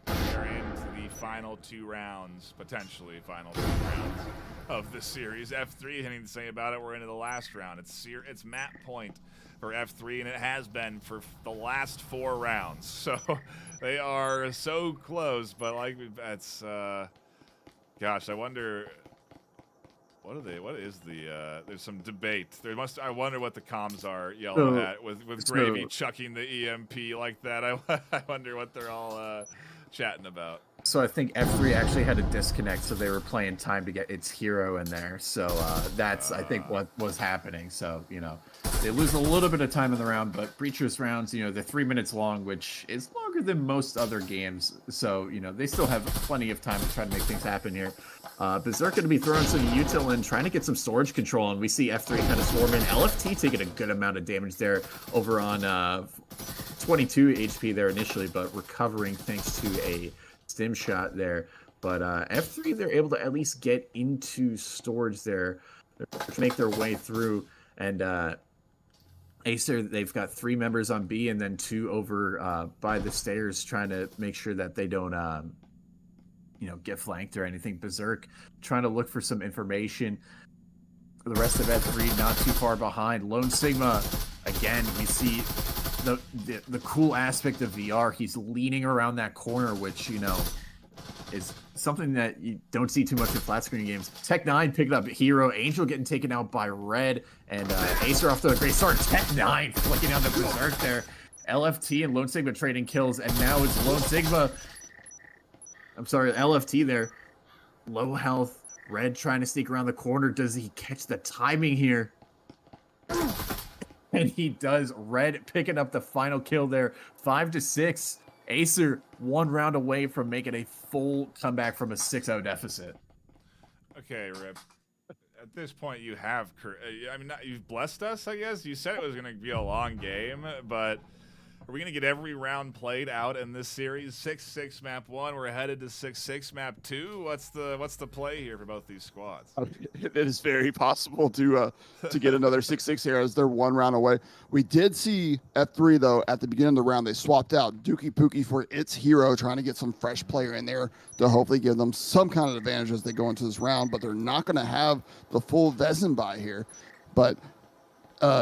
We're into the final 2 rounds, potentially final 2 rounds of this series. F3, anything to say about it? We're into the last round. It's map point for F3, and it has been for the last 4 rounds. So they are so close, but like that's gosh, I wonder what is the there's some debate. I wonder what the comms are yelling at with Gravy chucking the EMP like that. I wonder what they're all chatting about. So I think F3 actually had a disconnect, so they were playing time to get its hero in there. So that's, I think, what was happening. So, they lose a little bit of time in the round, but Breachers rounds, they're 3 minutes long, which is longer than most other games. So, they still have plenty of time to try to make things happen here. Berserk going to be throwing some util in, trying to get some storage control, and we see F3 kind of swarm in. LFT taking a good amount of damage there over on 22 HP there initially, but recovering thanks to a stim shot there. But F3, they're able to at least get into storage there, to make their way through. And AESIR, they've got 3 members on B and then 2 over by the stairs, trying to make sure that they don't get flanked or anything. Berserk trying to look for some information. The rest of F3 not too far behind. Lone Sigma, again, we see the cool aspect of VR. He's leaning around that corner, which, is something that you don't see too much in flat screen games. Tech9 picking up hero. Angel getting taken out by Red. And AESIR off to a great start. Tech9 flicking out the Berserk there. LFT and Lone Sigma trading kills. And now it's Lone Sigma. I'm sorry, LFT there. Low health. Red trying to sneak around the corner. Does he catch the timing here? And he does. Red picking up the final kill there. 5-6. AESIR 1 round away from making a full comeback from a 6-0 deficit. Okay, Rip. At this point, you have... you've blessed us, I guess. You said it was going to be a long game, but... Are we going to get every round played out in this series? 6-6 map 1. We're headed to 6-6 map 2. What's the play here for both these squads? It is very possible to get another 6-6 here as they're 1 round away. We did see F3, though, at the beginning of the round, they swapped out Dookie Pookie for its hero, trying to get some fresh player in there to hopefully give them some kind of advantage as they go into this round, but they're not going to have the full Vezin buy here. But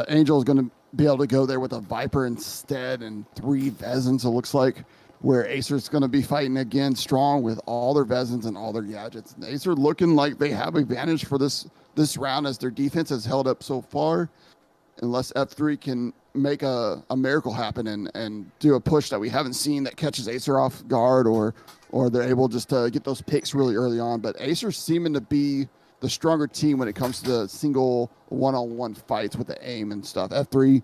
Angel is going to be able to go there with a Viper instead and 3 Vezins, it looks like, where AESIR's going to be fighting again strong with all their Vezins and all their gadgets. And AESIR looking like they have advantage for this round as their defense has held up so far, unless F3 can make a miracle happen and do a push that we haven't seen that catches AESIR off guard, or they're able just to get those picks really early on. But AESIR seeming to be the stronger team when it comes to the single one-on-one fights with the aim and stuff. F3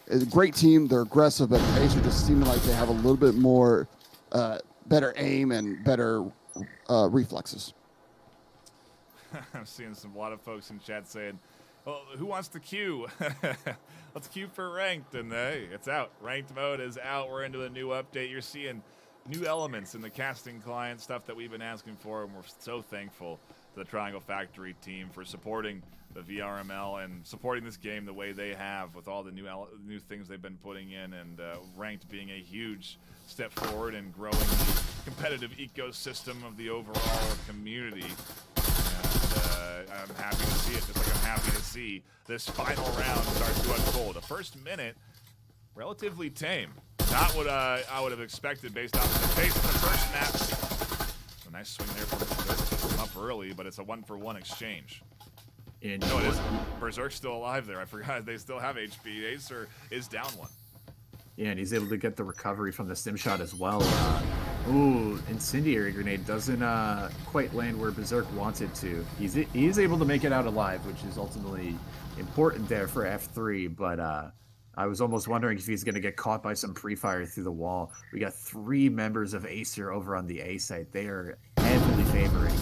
is a great team. They're aggressive, but AESIR just seeming like they have a little bit more better aim and better reflexes. I'm seeing a lot of folks in chat saying, well, who wants to queue? Let's queue for ranked. And hey, it's out. Ranked mode is out. We're into the new update. You're seeing new elements in the casting client, stuff that we've been asking for, and we're so thankful to the Triangle Factory team for supporting the VRML and supporting this game the way they have with all the new things they've been putting in, and ranked being a huge step forward in growing the competitive ecosystem of the overall community. And I'm happy to see it, just like I'm happy to see this final round start to unfold. The first minute, relatively tame. Not what I would have expected based off of the pace of the first match. A nice swing there from Berserk. Up early, but it's a 1-for-1 exchange. And no, it is. Berserk's still alive there. I forgot they still have HP. AESIR is down 1. Yeah, and he's able to get the recovery from the stim shot as well. Ooh, Incendiary Grenade doesn't quite land where Berserk wants it to. He is able to make it out alive, which is ultimately important there for F3, but I was almost wondering if he's going to get caught by some pre-fire through the wall. We got 3 members of AESIR over on the A site. They are heavily favoring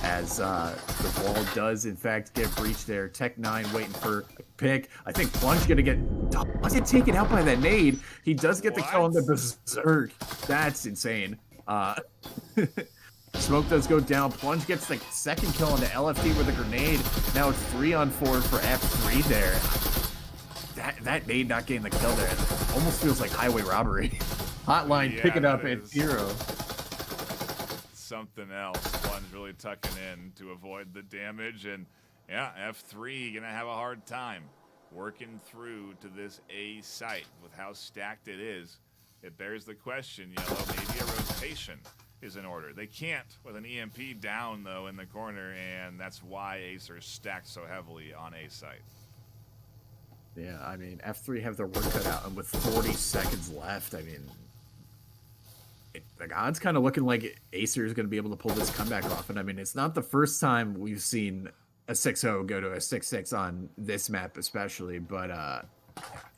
as the wall does, in fact, get breached there. Tech9 waiting for a pick. I think Plunge going to does get taken out by that nade. He does get the kill on the Berserk. That's insane. Smoke does go down. Plunge gets the second kill on the LFT with a grenade. Now it's 3-on-4 for F3 there. That nade not getting the kill there almost feels like highway robbery. Hotline pick it up at 0. Something else. Plunge really tucking in to avoid the damage, and yeah, F3 gonna have a hard time working through to this A site with how stacked it is. It bears the question, Yellow, maybe a rotation is in order. They can't with an EMP down though in the corner, and that's why AESIR is stacked so heavily on A site. Yeah, I mean, F3 have their work cut out, and with 40 seconds left, I mean, the odds kind of looking like AESIR is going to be able to pull this comeback off. And I mean, it's not the first time we've seen a 6-0 go to a 6-6 on this map, especially, but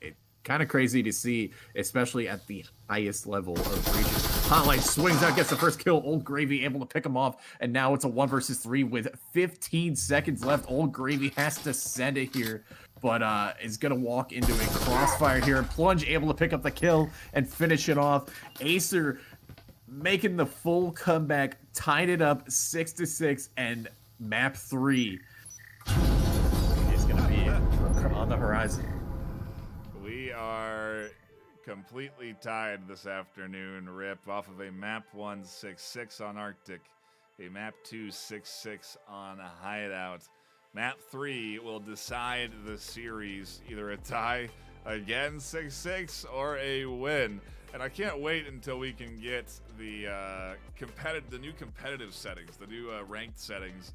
it's kind of crazy to see, especially at the highest level of region. Hotline swings out, gets the first kill. Old Gravy able to pick him off, and now it's a 1 versus 3 with 15 seconds left. Old Gravy has to send it here, but is going to walk into a crossfire here. Plunge able to pick up the kill and finish it off. AESIR making the full comeback, tied it up 6-6, and map 3 is going to be on the horizon. We are completely tied this afternoon, Rip, off of a map 1 6-6 on Arctic, a map 2 6-6 on Hideout. Map 3 will decide the series, either a tie again 6-6 or a win. And I can't wait until we can get the new competitive settings, the new ranked settings,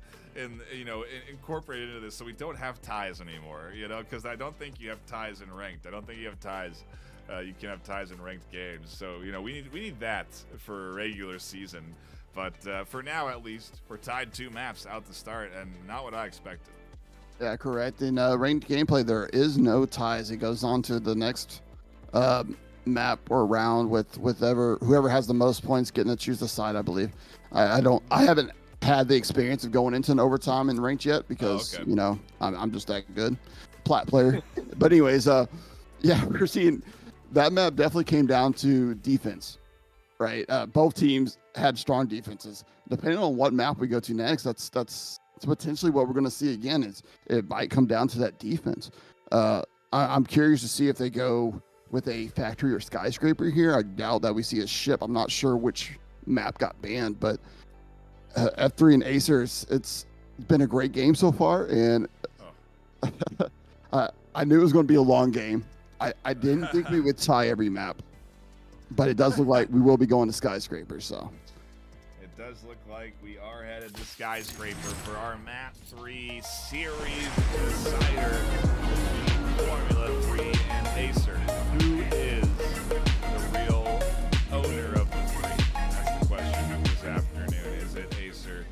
incorporated into this, so we don't have ties anymore. Because I don't think you have ties in ranked. I don't think you have ties. You can have ties in ranked games. So we need that for regular season. But for now, at least, we're tied 2 maps out the start, and not what I expected. Yeah, correct. In ranked gameplay, there is no ties. It goes on to the next map or round with whoever has the most points getting to choose the side, I believe. I haven't had the experience of going into an overtime in ranked yet because I'm just that good plat player. But anyways, yeah, we're seeing that map definitely came down to defense, right? Both teams had strong defenses. Depending on what map we go to next, that's potentially what we're going to see again. It might come down to that defense. I'm curious to see if they go with a factory or skyscraper here. I doubt that we see a ship. I'm not sure which map got banned, but F3 and AESIR, it's been a great game so far, and I knew it was going to be a long game. I didn't think we would tie every map, but it does look like we will be going to skyscraper. So it does look like we are headed to skyscraper for our map 3 series decider. Formula 3 and AESIR. Who is the real owner of the 3? That's the question this afternoon. Is it AESIR?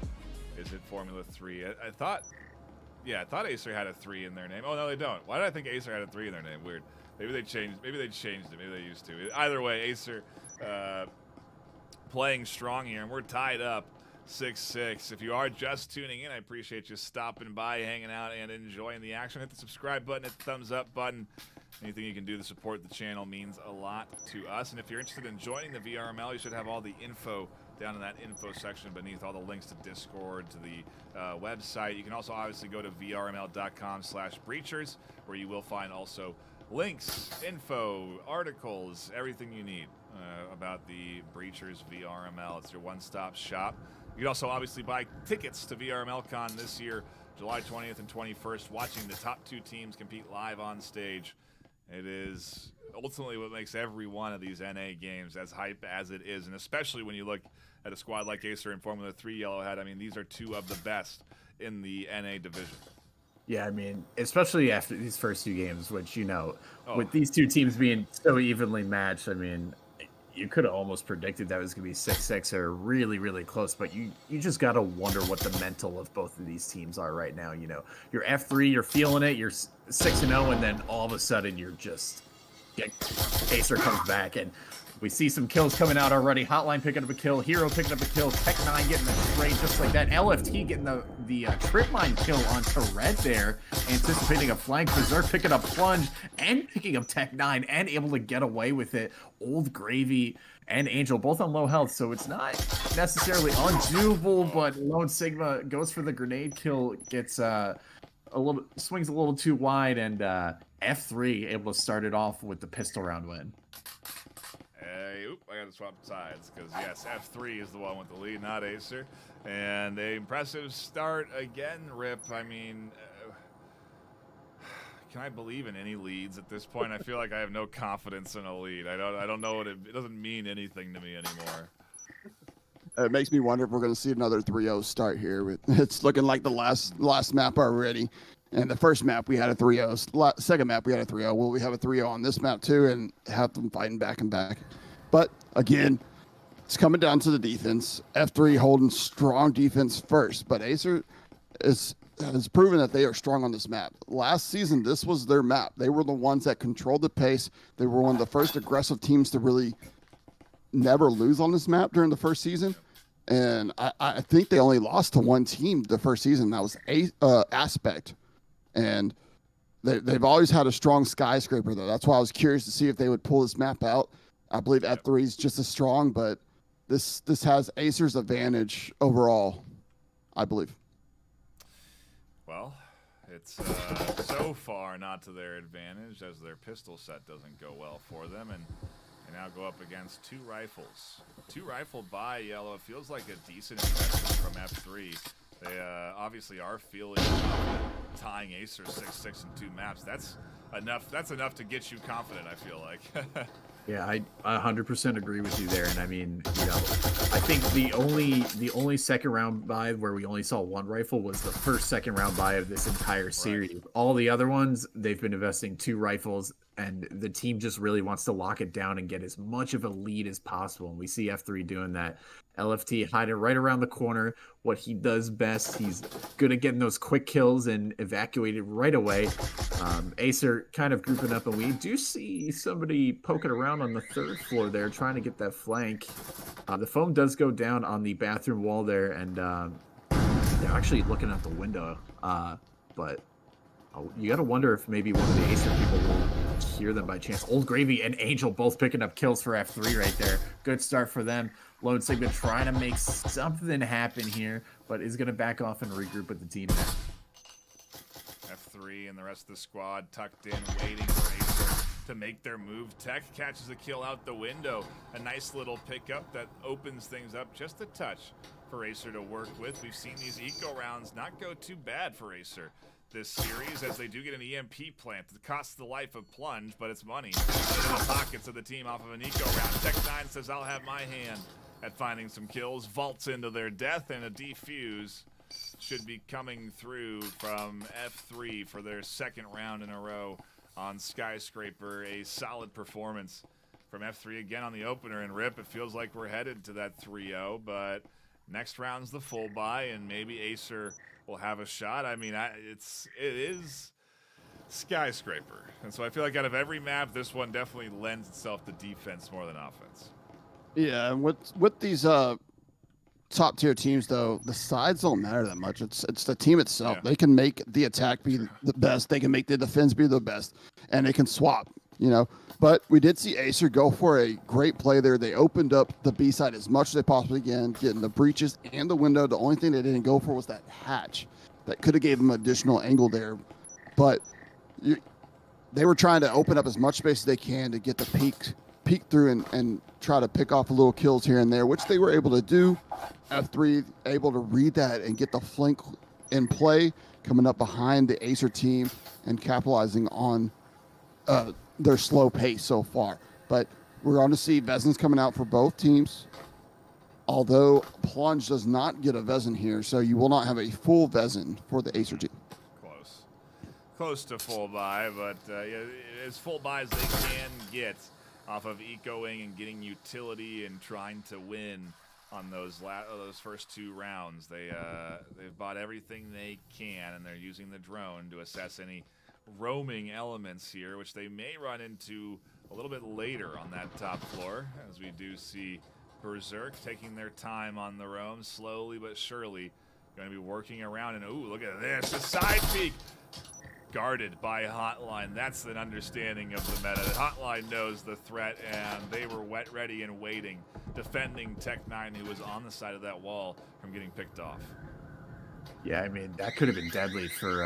Is it Formula 3? I thought AESIR had a 3 in their name. Oh, no, they don't. Why did I think AESIR had a 3 in their name? Weird. Maybe they changed it. Maybe they used to. Either way, AESIR playing strong here, and we're tied up 6-6. If you are just tuning in, I appreciate you stopping by, hanging out, and enjoying the action. Hit the subscribe button, hit the thumbs up button. Anything you can do to support the channel means a lot to us. And if you're interested in joining the VRML, you should have all the info down in that info section beneath, all the links to Discord, to the website. You can also obviously go to vrml.com/breachers, where you will find also links, info, articles, everything you need about the Breachers VRML. It's your one-stop shop. You can also obviously buy tickets to VRMLCon this year, July 20th and 21st, watching the top 2 teams compete live on stage. It is ultimately what makes every one of these NA games as hype as it is, and especially when you look at a squad like AESIR and Formula 3 Yellowhead. I mean, these are 2 of the best in the NA division. Yeah, I mean, especially after these first 2 games, which, with these 2 teams being so evenly matched, I mean, you could have almost predicted that was going to be 6-6 or really, really close, but you just got to wonder what the mental of both of these teams are right now. You're F3, you're feeling it, you're 6-0, and then all of a sudden you're just AESIR comes back, and We see some kills coming out already. Hotline picking up a kill. Hero picking up a kill. Tech9 getting the trade just like that. LFT getting the trip mine kill onto Red there. Anticipating a flank. Berserk picking up Plunge and picking up Tech9 and able to get away with it. Old Gravy and Angel both on low health, so it's not necessarily undoable, but Lone Sigma goes for the grenade kill, gets swings a little too wide, and F3 able to start it off with the pistol round win. I got to swap sides because, yes, F3 is the one with the lead, not AESIR. And a impressive start again, Rip. I mean, can I believe in any leads at this point? I feel like I have no confidence in a lead. I don't know what it doesn't mean anything to me anymore. It makes me wonder if we're going to see another 3-0 start here. It's looking like the last map already. And the first map, we had a 3-0. Second map, we had a 3-0. Will we have a 3-0 on this map, too, and have them fighting back and back? But, again, it's coming down to the defense. F3 holding strong defense first. But AESIR has proven that they are strong on this map. Last season, this was their map. They were the ones that controlled the pace. They were one of the first aggressive teams to really never lose on this map during the first season. And I think they only lost to one team the first season. That was Aspect. And they've always had a strong Skyscraper, though. That's why I was curious to see if they would pull this map out. I believe F3 is just as strong, but this has AESIR's advantage overall, I believe. Well, it's so far not to their advantage, as their pistol set doesn't go well for them, and they now go up against two rifles. Two rifle by Yellow. It feels like a decent investment from F3. They obviously are feeling tying AESIR 6-6 in 2 maps. That's enough to get you confident, I feel like. Yeah, I 100% agree with you there. And I mean, you know, I think the only second round buy where we only saw one rifle was the second round buy of this entire series. Right. All the other ones, they've been investing 2 rifles, and the team just really wants to lock it down and get as much of a lead as possible. And we see F3 doing that. LFT hiding right around the corner. What he does best, he's good at getting those quick kills and evacuated right away. AESIR kind of grouping up, and we do see somebody poking around on the 3rd floor there, trying to get that flank. The foam does go down on the bathroom wall there, and they're actually looking out the window. But you got to wonder if maybe one of the AESIR people will hear them by chance. Old Gravy and Angel both picking up kills for F3 right there. Good start for them. Lone Sigma trying to make something happen here, but is going to back off and regroup with the team now. F3 and the rest of the squad tucked in, waiting for AESIR to make their move. Tech catches a kill out the window. A nice little pickup that opens things up just a touch for AESIR to work with. We've seen these eco rounds not go too bad for AESIR this series, as they do get an EMP plant. It costs the life of Plunge, but it's money into the pockets of the team off of an eco round. Tech9 says, I'll have my hand at finding some kills, vaults into their death, and a defuse should be coming through from F3 for their 2nd round in a row on Skyscraper. A solid performance from F3 again on the opener, and Rip, it feels like we're headed to that 3-0, but next round's the full buy, and maybe AESIR will have a shot. I mean, it is Skyscraper, and so I feel like out of every map, this one definitely lends itself to defense more than offense. Yeah, and with these top tier teams, though, the sides don't matter that much. It's the team itself. Yeah. They can make the attack be the best. They can make the defense be the best, and they can swap. You know, but we did see AESIR go for a great play there. They opened up the B side as much as they possibly can, getting the breaches and the window. The only thing they didn't go for was that hatch. That could have gave them additional angle there, but they were trying to open up as much space as they can to get the peek through and try to pick off a little kills here and there, which they were able to do. F3 able to read that and get the flank in play, coming up behind the AESIR team and capitalizing on their slow pace so far. But we're going to see Vezins coming out for both teams, although Plunge does not get a Vezin here, so you will not have a full Vezin for the AESIR team. Close to full buy, but as full buy as they can get off of ecoing and getting utility and trying to win on those first 2 rounds. They've bought everything they can, and they're using the drone to assess any roaming elements here, which they may run into a little bit later on that top floor, as we do see Berserk taking their time on the roam, slowly but surely going to be working around. And ooh, look at this, the side peek guarded by Hotline. That's an understanding of the meta. Hotline knows the threat, and they were wet, ready, and waiting, defending Tech9, who was on the side of that wall, from getting picked off. Yeah, I mean, that could have been deadly for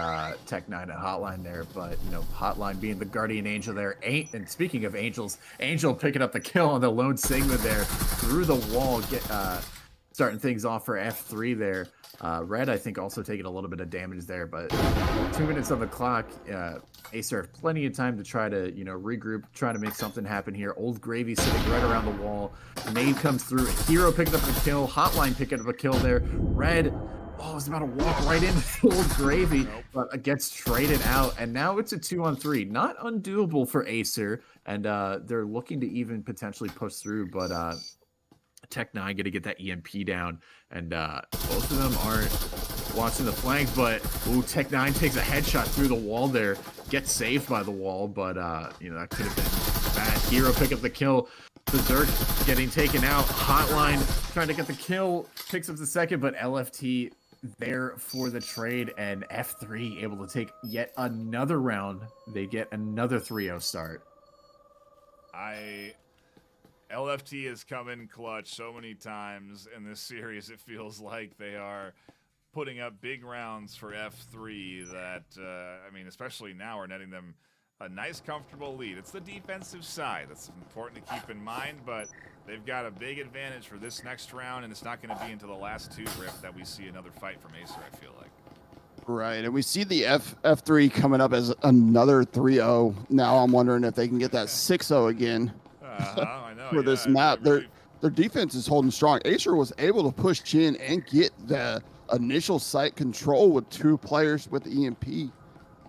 Tech9 and Hotline there, but, you know, Hotline being the guardian angel there. And speaking of angels, Angel picking up the kill on the lone Sigma there through the wall, starting things off for F3 there. Red, I think, also taking a little bit of damage there, but 2 minutes on the clock. AESIR have plenty of time to try to, you know, regroup, try to make something happen here. Old Gravy sitting right around the wall. Nade comes through. Hero picking up the kill. Hotline picking up a kill there. Red, oh, is about to walk right into Old Gravy, but gets traded out. And now it's a 2-on-3. Not undoable for AESIR, and they're looking to even potentially push through, but Tech9 going to get that EMP down, and both of them aren't watching the flank, but ooh, Tech9 takes a headshot through the wall there, gets saved by the wall, but you know, that could have been bad. Hero pick up the kill. Berserk getting taken out. Hotline trying to get the kill, picks up the second, but LFT there for the trade, and F3 able to take yet another round. They get another 3-0 start. LFT has come in clutch so many times in this series. It feels like they are putting up big rounds for F3 that, I mean, especially now we're netting them a nice, comfortable lead. It's the defensive side that's important to keep in mind, but they've got a big advantage for this next round, and it's not going to be until the last two rift that we see another fight from AESIR, I feel like. Right, and we see the F3 coming up as another 3-0. Now I'm wondering if they can get that 6-0 again. I know, for this map. Their defense is holding strong. AESIR was able to push in and get the initial site control with 2 players with EMP,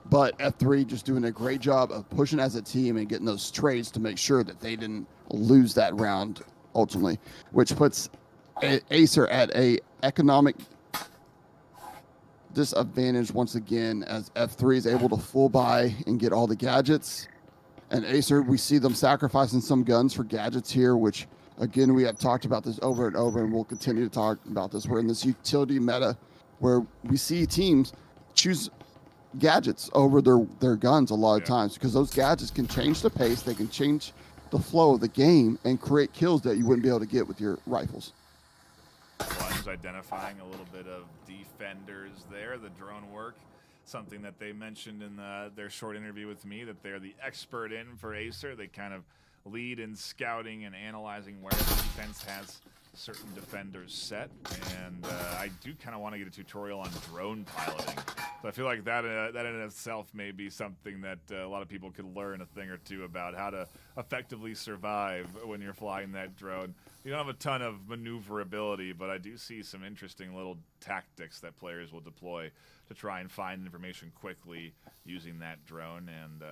but F3 just doing a great job of pushing as a team and getting those trades to make sure that they didn't lose that round ultimately, which puts AESIR at a economic disadvantage once again, as F3 is able to full buy and get all the gadgets. And AESIR, we see them sacrificing some guns for gadgets here, which, again, we have talked about this over and over, and we'll continue to talk about this. We're in this utility meta where we see teams choose gadgets over their guns a lot of times, because those gadgets can change the pace, they can change the flow of the game, and create kills that you wouldn't be able to get with your rifles. One's identifying a little bit of defenders there, the drone work. Something that they mentioned in their short interview with me, that they're the expert in for AESIR. They kind of lead in scouting and analyzing where the defense has certain defenders set. And I do kind of want to get a tutorial on drone piloting. So I feel like that in itself may be something that a lot of people could learn a thing or two about, how to effectively survive when you're flying that drone. You don't have a ton of maneuverability, but I do see some interesting little tactics that players will deploy to try and find information quickly using that drone. And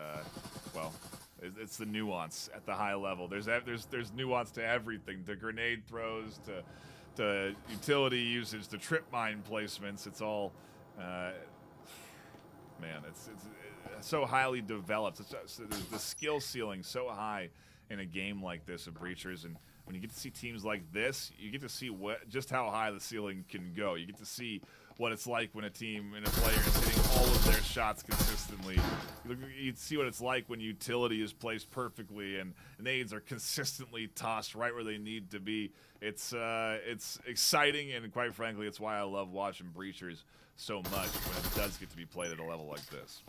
well, it's the nuance at the high level. There's nuance to everything, to grenade throws, to utility usage, to trip mine placements. It's all man, it's so highly developed. The skill ceiling so high in a game like this of Breachers, and when you get to see teams like this, you get to see just how high the ceiling can go. You get to see what it's like when a team and a player is hitting all of their shots consistently. You see what it's like when utility is placed perfectly and nades are consistently tossed right where they need to be. It's exciting, and quite frankly, it's why I love watching Breachers so much when it does get to be played at a level like this.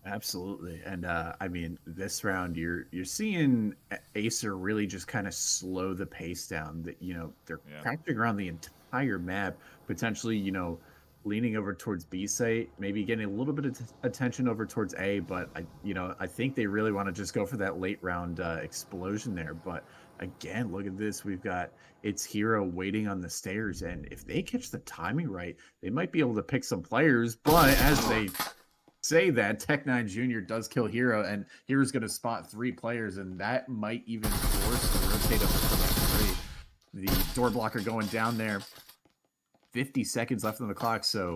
Absolutely. And I mean, this round you're seeing AESIR really just kind of slow the pace down. That, you know, they're crouching around the entire map, potentially, you know, leaning over towards B site, maybe getting a little bit of attention over towards A, but I think they really want to just go for that late round explosion there. But again, look at this. We've got its Hero waiting on the stairs, and if they catch the timing right, they might be able to pick some players. But as they say that, Tech9 Jr. does kill Hero, and Hero's going to spot 3 players, and that might even force the rotate of the 3. The door blocker going down there. 50 seconds left on the clock, so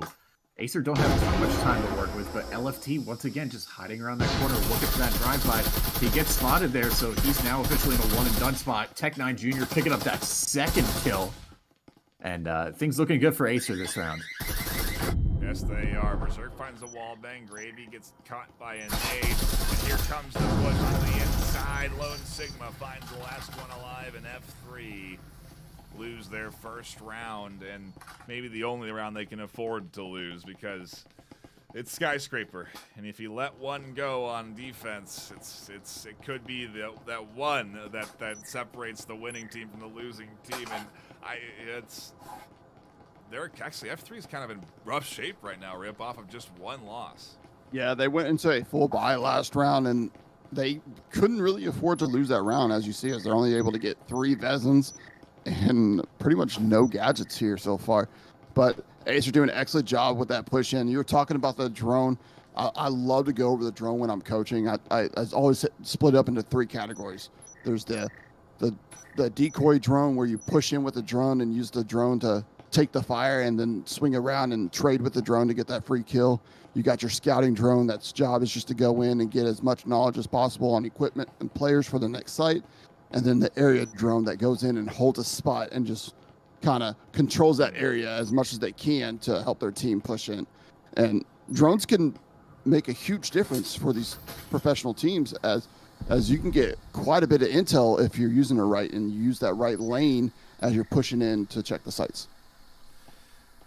AESIR don't have too much time to work with, but LFT, once again, just hiding around that corner, looking for that drive-by. He gets spotted there, so he's now officially in a one-and-done spot. Tech9 Jr. picking up that second kill. And things looking good for AESIR this round. Yes, they are. Berserk finds a wall bang. Gravy gets caught by a nade. And here comes the push to the inside. Lone Sigma finds the last one alive, and F3 lose their first round, and maybe the only round they can afford to lose, because it's Skyscraper, and if you let one go on defense, it could be that one that separates the winning team from the losing team. And they're actually, F3 is kind of in rough shape right now, Rip, off of just one loss. Yeah, they went into a full bye last round, and they couldn't really afford to lose that round, as you see, as they're only able to get 3 Vezins and pretty much no gadgets here so far. But AESIR doing an excellent job with that push in. You were talking about the drone. I love to go over the drone when I'm coaching. I always split up into 3 categories. There's the decoy drone, where you push in with the drone and use the drone to take the fire and then swing around and trade with the drone to get that free kill. You got your scouting drone, that's job is just to go in and get as much knowledge as possible on equipment and players for the next site. And then the area drone that goes in and holds a spot and just kind of controls that area as much as they can to help their team push in. And drones can make a huge difference for these professional teams, as you can get quite a bit of intel if you're using it right and you use that right lane as you're pushing in to check the sites.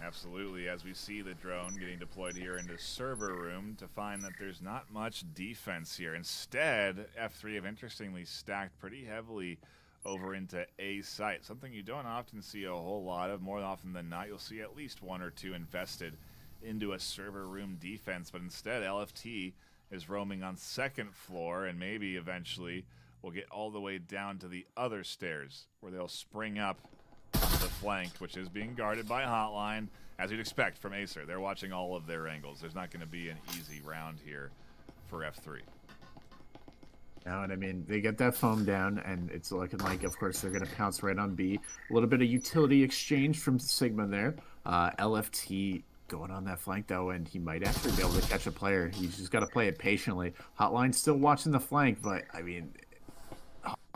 Absolutely, as we see the drone getting deployed here into server room, to find that there's not much defense here. Instead, F3 have interestingly stacked pretty heavily over into A site, something you don't often see a whole lot of. More often than not, you'll see at least 1 or 2 invested into a server room defense, but instead LFT is roaming on 2nd floor, and maybe eventually we'll get all the way down to the other stairs, where they'll spring up on the flank, which is being guarded by Hotline, as you'd expect from AESIR. They're watching all of their angles. There's not going to be an easy round here for F3. No, and I mean, they get that foam down, and it's looking like, of course, they're going to pounce right on B. A little bit of utility exchange from Sigma there. LFT going on that flank, though, and he might actually be able to catch a player. He's just got to play it patiently. Hotline's still watching the flank, but, I mean,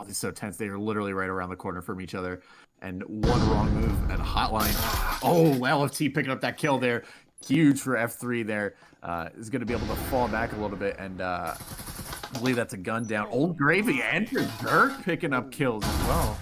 it's so tense. They are literally right around the corner from each other. And one wrong move and Hotline. Oh, LFT picking up that kill there. Huge for F3 there. Is going to be able to fall back a little bit, and I believe that's a gun down. Old Gravy and Berserk picking up kills as well.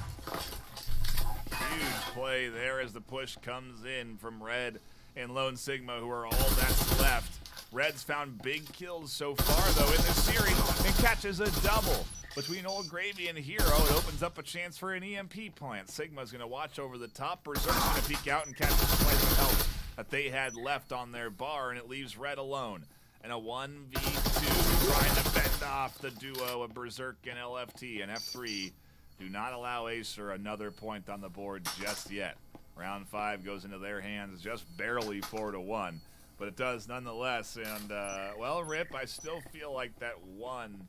Huge play there as the push comes in from Red and Lone Sigma, who are all that's left. Red's found big kills so far, though, in this series, and catches a double. Between Old Gravy and Hero, it opens up a chance for an EMP plant. Sigma's going to watch over the top. Berserk's going to peek out and catch the slice of health that they had left on their bar, and it leaves Red alone. And a 1v2 trying to fend off the duo of Berserk and LFT, and F3 do not allow AESIR another point on the board just yet. Round 5 goes into their hands just barely 4-1, but it does nonetheless. And, well, Rip, I still feel like that one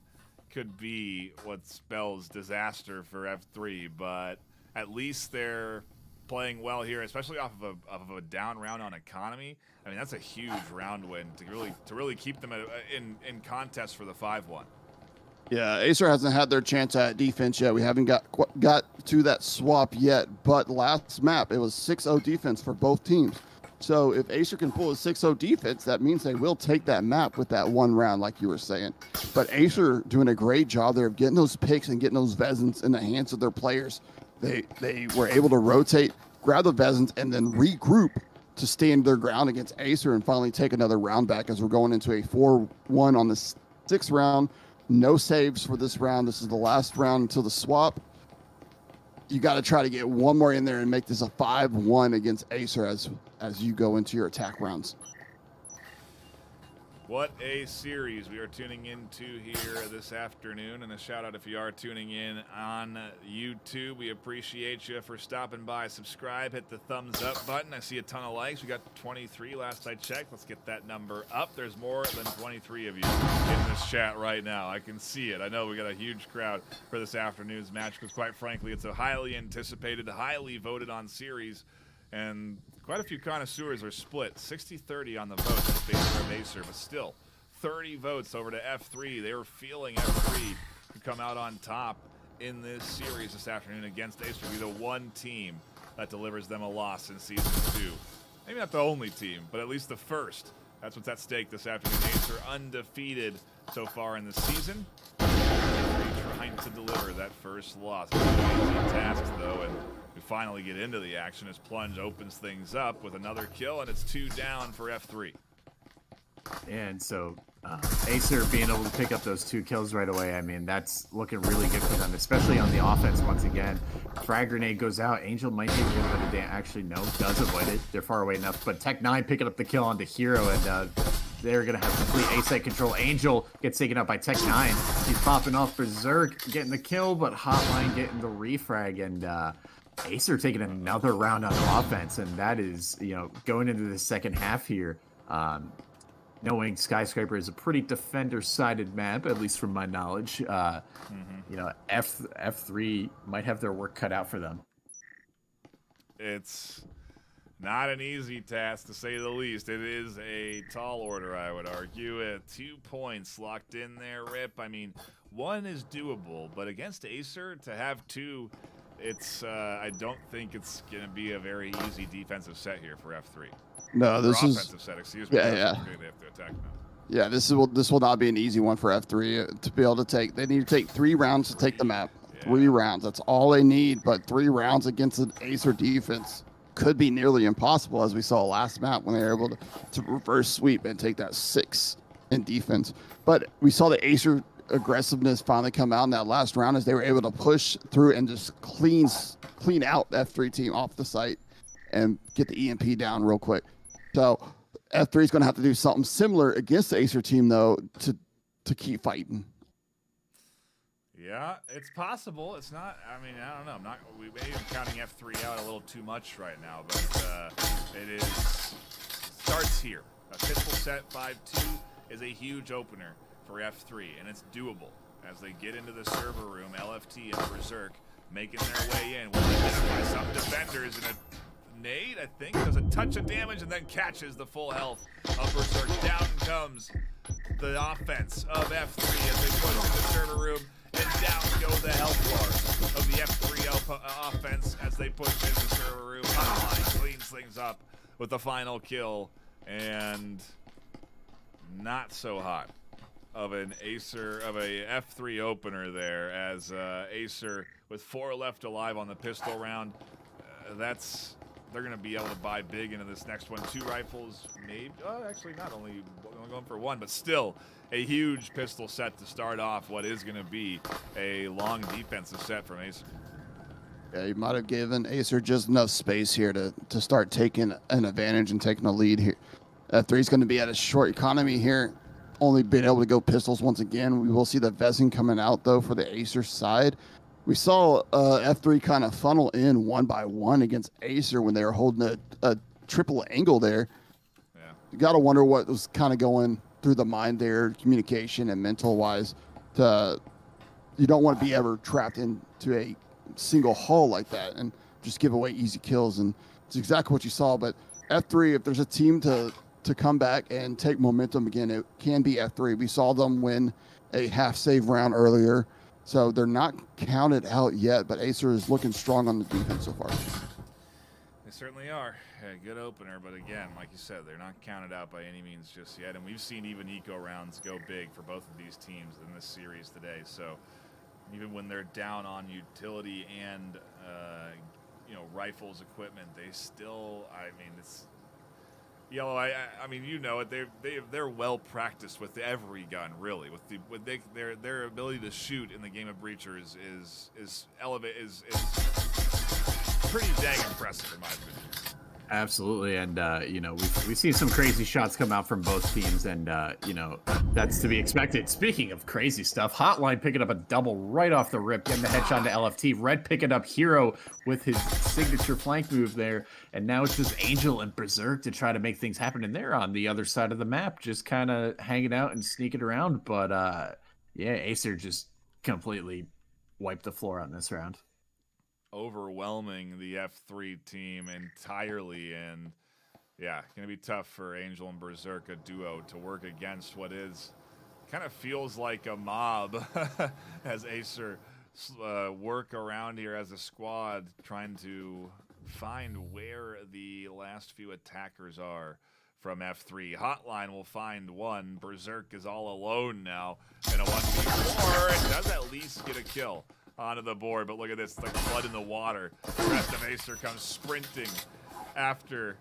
could be what spells disaster for F3, but at least they're playing well here, especially off of a down round on economy. I mean, that's a huge round win to really keep them in contest for the 5-1. Yeah, AESIR hasn't had their chance at defense yet. We haven't got to that swap yet, but last map it was 6-0 defense for both teams. So if AESIR can pull a 6-0 defense, that means they will take that map with that one round, like you were saying. But AESIR doing a great job there of getting those picks and getting those Vezins in the hands of their players. They were able to rotate, grab the Vezins, and then regroup to stand their ground against AESIR and finally take another round back, as we're going into a 4-1 on the 6th round. No saves for this round. This is the last round until the swap. You got to try to get one more in there and make this a 5-1 against AESIR as you go into your attack rounds. What a series we are tuning into here this afternoon. And a shout out if you are tuning in on YouTube. We appreciate you for stopping by. Subscribe, hit the thumbs up button. I see a ton of likes. We got 23 last I checked. Let's get that number up. There's more than 23 of you in this chat right now. I can see it. I know we got a huge crowd for this afternoon's match because, quite frankly, it's a highly anticipated, highly voted on series. And quite a few connoisseurs are split. 60-30 on the votes in favor of AESIR, but still 30 votes over to F3. They were feeling F3 to come out on top in this series this afternoon against AESIR. Be the one team that delivers them a loss in Season 2. Maybe not the only team, but at least the first. That's what's at stake this afternoon. AESIR undefeated so far in the season. Trying to deliver that first loss. It's an easy task, though, and we finally get into the action as Plunge opens things up with another kill, and it's 2 down for F3. And so AESIR being able to pick up those 2 kills right away, I mean, that's looking really good for them, especially on the offense once again. Frag grenade goes out. Angel might take a little bit of damage. Actually, no, does avoid it. They're far away enough. But Tech9 picking up the kill onto Hero, and they're going to have complete A-site control. Angel gets taken out by Tech9. He's popping off Berserk, getting the kill, but Hotline getting the refrag, and AESIR taking another round on offense, and that is, going into the second half here. Knowing Skyscraper is a pretty defender-sided map, at least from my knowledge, F3 might have their work cut out for them. It's not an easy task, to say the least. It is a tall order, I would argue. 2 points locked in there, Rip. I mean, 1 is doable, but against AESIR, to have 2, it's I don't think it's going to be a very easy defensive set here for F3. No, this is offensive set. Excuse me. Yeah. They have to attack now. Yeah, this will not be an easy one for F3 to be able to take. They need to take 3 rounds to take the map. Yeah. 3 rounds. That's all they need. But 3 rounds against an AESIR defense could be nearly impossible, as we saw last map when they were able to reverse sweep and take that 6 in defense. But we saw the AESIR aggressiveness finally come out in that last round as they were able to push through and just clean out the F3 team off the site and get the EMP down real quick. So F3 is going to have to do something similar against the AESIR team, though, to keep fighting. Yeah, it's possible. It's not. I mean, I don't know. We may be counting F3 out a little too much right now, but it starts here. A pistol set 5-2 is a huge opener for F3, and it's doable as they get into the server room. LFT and Berserk making their way in. Will identify some defenders in a nade, I think, does a touch of damage and then catches the full health of Berserk. Down comes the offense of F3 as they push into the server room, and down go the health bars of the F3 offense as they push into the server room. Hotline cleans things up with the final kill, and not so hot of an AESIR, of a F3 opener there, as AESIR with 4 left alive on the pistol round. They're going to be able to buy big into this next one. 2 rifles, maybe. Actually, not only going for 1, but still a huge pistol set to start off what is going to be a long defensive set from AESIR. Yeah, you might have given AESIR just enough space here to start taking an advantage and taking a lead here. F3 is going to be at a short economy here, only being able to go pistols once again. We will see the Vezin coming out, though, for the AESIR side. We saw F3 kind of funnel in 1 by 1 against AESIR when they were holding a triple angle there. Yeah. You got to wonder what was kind of going through the mind there, communication and mental-wise. You don't want to be ever trapped into a single hull like that and just give away easy kills. And it's exactly what you saw. But F3, if there's a team to come back and take momentum again, it can be F3. We saw them win a half-save round earlier. So they're not counted out yet, but AESIR is looking strong on the defense so far. They certainly are. A good opener, but again, like you said, they're not counted out by any means just yet. And we've seen even eco rounds go big for both of these teams in this series today. So even when they're down on utility and rifles, equipment, they still, I mean, it's Yellow. I mean, you know it. They're well practiced with every gun, really. With their ability to shoot in the game of Breacher is pretty dang impressive in my opinion. Absolutely, and we've seen some crazy shots come out from both teams, and that's to be expected. Speaking of crazy stuff, Hotline picking up a double right off the rip, getting the headshot to LFT. Red picking up Hero with his signature flank move there, and now it's just Angel and Berserk to try to make things happen, and they're on the other side of the map, just kind of hanging out and sneaking around. But AESIR just completely wiped the floor on this round. overwhelming the F3 team entirely, and yeah, gonna be tough for Angel and Berserk, a duo, to work against what is kind of feels like a mob as AESIR work around here as a squad, trying to find where the last few attackers are from F3. Hotline will find one. Berserk is all alone now in a 1v4 and does at least get a kill onto the board, but look at this, it's like blood in the water. The rest of AESIR comes sprinting after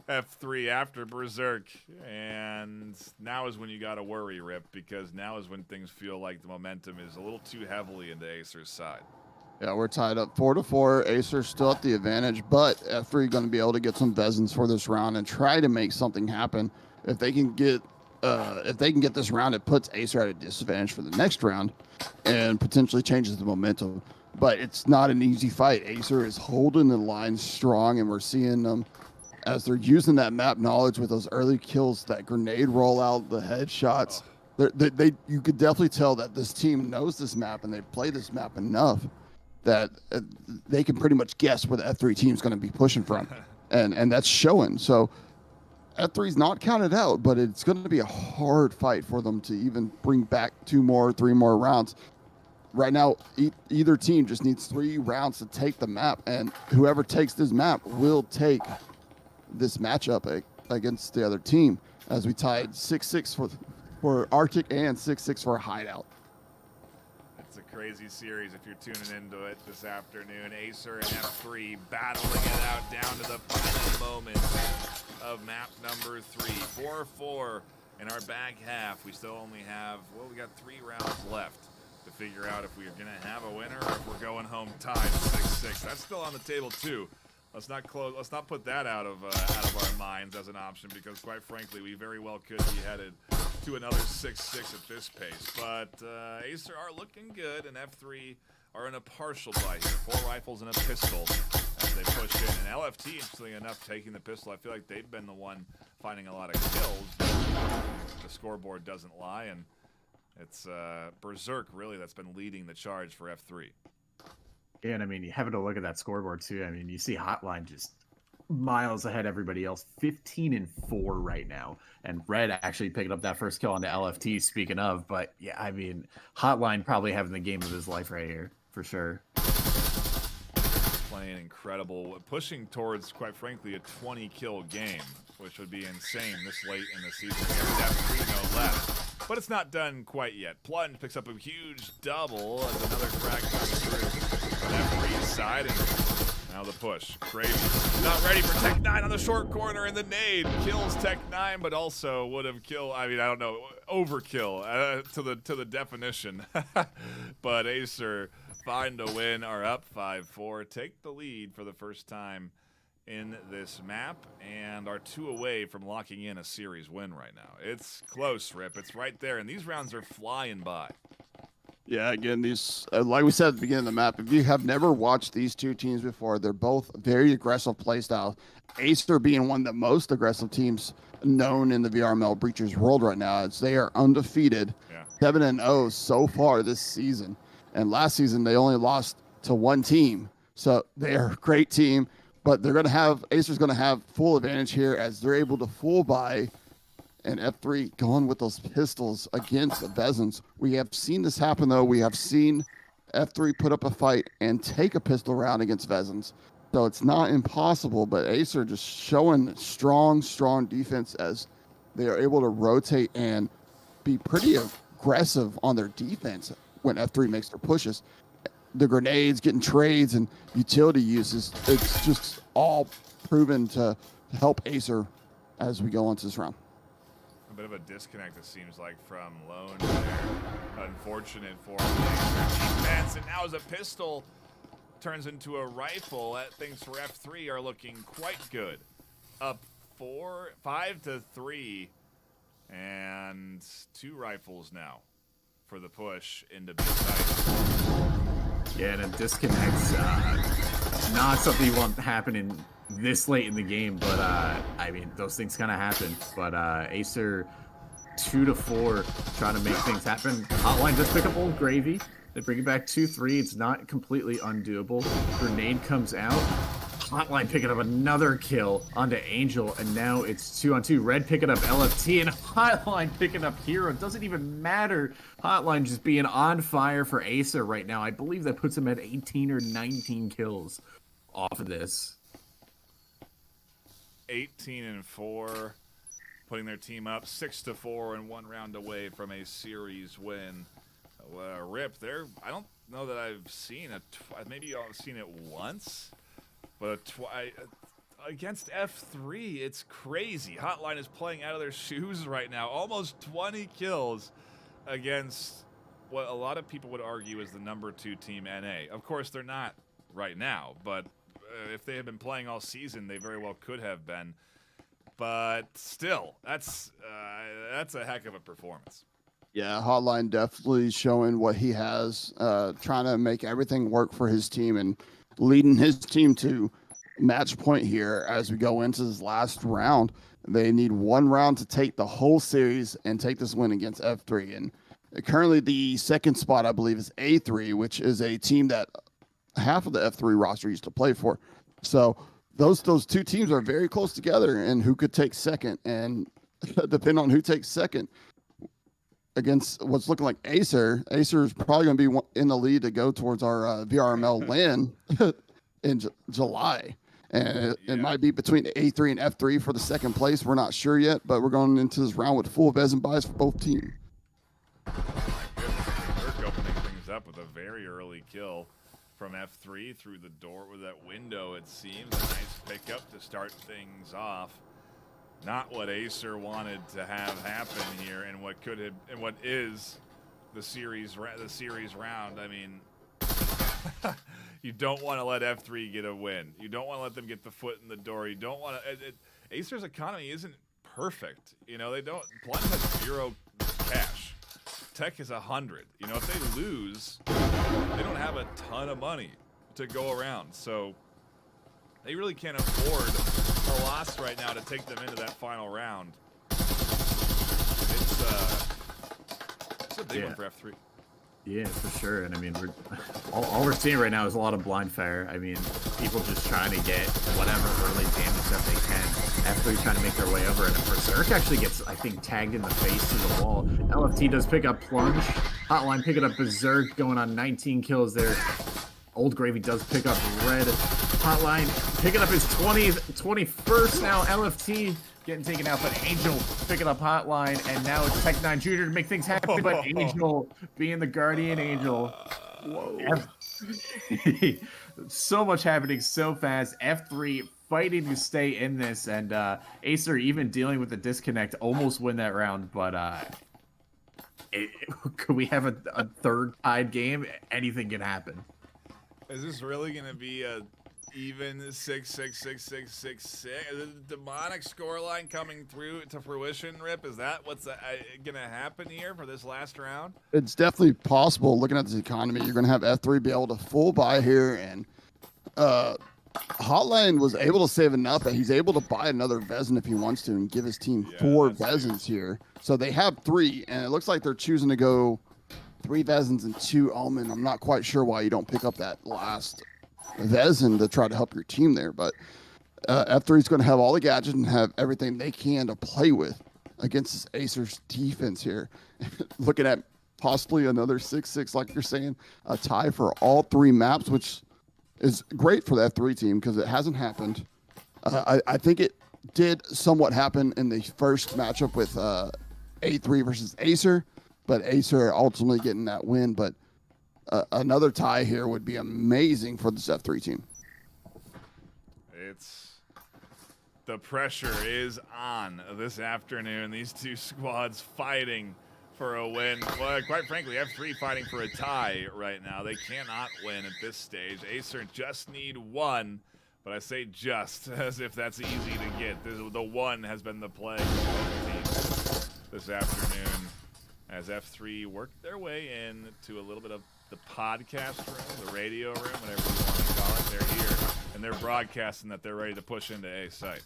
F3, after Berserk, and now is when you gotta worry, Rip, because now is when things feel like the momentum is a little too heavily into AESIR's side. Yeah, we're tied up 4-4. AESIR still at the advantage, but F3 going to be able to get some Vezins for this round and try to make something happen. If they can get this round, it puts AESIR at a disadvantage for the next round and potentially changes the momentum. But it's not an easy fight. AESIR is holding the line strong, and we're seeing them as they're using that map knowledge with those early kills, that grenade rollout, the headshots. You could definitely tell that this team knows this map and they play this map enough that they can pretty much guess where the F3 team is going to be pushing from, and that's showing. So F3's not counted out, but it's going to be a hard fight for them to even bring back 2 more, 3 more rounds. Right now, either team just needs 3 rounds to take the map, and whoever takes this map will take this matchup against the other team, as we tied 6-6 for Arctic and 6-6 for Hideout. It's a crazy series if you're tuning into it this afternoon. AESIR and F3 battling it out down to the final moment of map number 3. 4-4 in our back half. We still only have, well, we got 3 rounds left to figure out if we're going to have a winner or if we're going home tied 6-6. That's still on the table too. Let's not put that out of our minds as an option, because quite frankly, we very well could be headed to another 6-6 at this pace. But AESIR are looking good, and F3 are in a partial bite here. 4 rifles and a pistol as they push in. And LFT, interestingly enough, taking the pistol. I feel like they've been the one finding a lot of kills. But the scoreboard doesn't lie, and it's Berserk, really, that's been leading the charge for F3. Yeah, and I mean, you having to look at that scoreboard too. I mean, you see Hotline just miles ahead of everybody else, 15-4 right now, and Red actually picking up that first kill on the LFT. Speaking of, but yeah, I mean, Hotline probably having the game of his life right here for sure. Playing incredible, pushing towards, quite frankly, a 20-kill game, which would be insane this late in the season. We have F3 no left. But it's not done quite yet. Plunge picks up a huge double as another frag comes through on F3's side, and now the push. Crazy. Not ready for Tech9 on the short corner, and the nade kills Tech9, but also would have killed, I mean, I don't know, overkill to the definition. But AESIR find a win, are up 5-4, take the lead for the first time in this map, and are 2 away from locking in a series win right now. It's close, Rip. It's right there, and these rounds are flying by. Yeah, again, these, like we said at the beginning of the map, if you have never watched these 2 teams before, they're both very aggressive playstyles. AESIR being one of the most aggressive teams known in the VRML Breachers world right now, as they are undefeated, 7-0 so far this season. And last season, they only lost to 1 team. So they are a great team. But they're going to have, AESIR's going to have full advantage here as they're able to full buy, and F3 going with those pistols against the Vezins. We have seen this happen, though. We have seen F3 put up a fight and take a pistol round against Vezins. So it's not impossible, but AESIR just showing strong defense as they are able to rotate and be pretty aggressive on their defense when F3 makes their pushes. The grenades, getting trades, and utility uses, it's just all proven to help AESIR as we go into this round. A bit of a disconnect, it seems like, from Lone there. Unfortunate for defense, and now as a pistol turns into a rifle, things for F3 are looking quite good. Up 5-3, and 2 rifles now for the push into big sight. Yeah, and a disconnect's not something you want happening this late in the game, but I mean, those things kind of happen. But AESIR 2-4 trying to make things happen. Hotline just pick up Old Gravy. They bring it back 2-3. It's not completely undoable. Grenade comes out. Hotline picking up another kill onto Angel, and now it's 2-on-2. Red picking up LFT, and Hotline picking up Hero. It doesn't even matter. Hotline just being on fire for AESIR right now. I believe that puts him at 18 or 19 kills off of this. 18-4, putting their team up 6-4 and 1 round away from a series win. Rip, I don't know that I've seen maybe I've seen it once. But against F3, it's crazy. Hotline is playing out of their shoes right now. Almost 20 kills against what a lot of people would argue is the number 2 team, NA. Of course, they're not right now, but if they had been playing all season, they very well could have been. But still, that's a heck of a performance. Yeah, Hotline definitely showing what he has, trying to make everything work for his team and leading his team to match point here as we go into this last round. They need 1 round to take the whole series and take this win against F3. And currently the second spot, I believe, is A3, which is a team that half of the F3 roster used to play for. So those 2 teams are very close together, and who could take second. And depending on who takes second against what's looking like AESIR is probably going to be in the lead to go towards our VRML LAN in July. And it might be between A3 and F3 for the second place. We're not sure yet, but we're going into this round with full Ves and buys for both teams. Oh my goodness. They're opening things up with a very early kill from F3 through the door with that window, it seems. A nice pickup to start things off. Not what AESIR wanted to have happen here, and what could have, and what is the series round. I mean, you don't want to let F3 get a win. You don't want to let them get the foot in the door. You don't want to. AESIR's economy isn't perfect. You know, Blunt has 0 cash. Tech is 100. You know, if they lose, they don't have a ton of money to go around. So they really can't afford a loss right now to take them into that final round. It's a big one for F3. Yeah, for sure. And I mean, all we're seeing right now is a lot of blind fire. I mean, people just trying to get whatever early damage that they can. F3 trying to make their way over, and Berserk actually gets, I think, tagged in the face to the wall. LFT does pick up Plunge. Hotline picking up Berserk, going on 19 kills there. Old Gravy does pick up Red. Hotline picking up his 21st now. LFT getting taken out, but Angel picking up Hotline, and now it's Tech9 Jr. to make things happen, but Angel being the Guardian Angel. Whoa. So much happening so fast. F3 fighting to stay in this, and AESIR even dealing with the disconnect, almost win that round, but could we have a third tied game? Anything can happen. Is this really going to be a even 6-6-6-6-6-6? The demonic scoreline coming through to fruition, Rip? Is that what's going to happen here for this last round? It's definitely possible. Looking at this economy, you're going to have F3 be able to full buy here, and Hotline was able to save enough that he's able to buy another Vezin if he wants to and give his team 4 Vezins here. So they have 3, and it looks like they're choosing to go 3 Vezins and 2 Omen. I'm not quite sure why you don't pick up that last Vezin to try to help your team there, but F3 is going to have all the gadgets and have everything they can to play with against this AESIR's defense here. Looking at possibly another 6-6, like you're saying, a tie for all 3 maps, which is great for the F3 team because it hasn't happened. I think it did somewhat happen in the first matchup with A3 versus AESIR, but AESIR ultimately getting that win. But another tie here would be amazing for this F3 team. The pressure is on this afternoon. These 2 squads fighting for a win. Well, quite frankly, F3 fighting for a tie right now. They cannot win at this stage. AESIR just need 1, but I say just as if that's easy to get. The 1 has been the play for both teams this afternoon as F3 work their way in to a little bit of the podcast room, the radio room, whatever you want to call it. They're here, and they're broadcasting that they're ready to push into A site.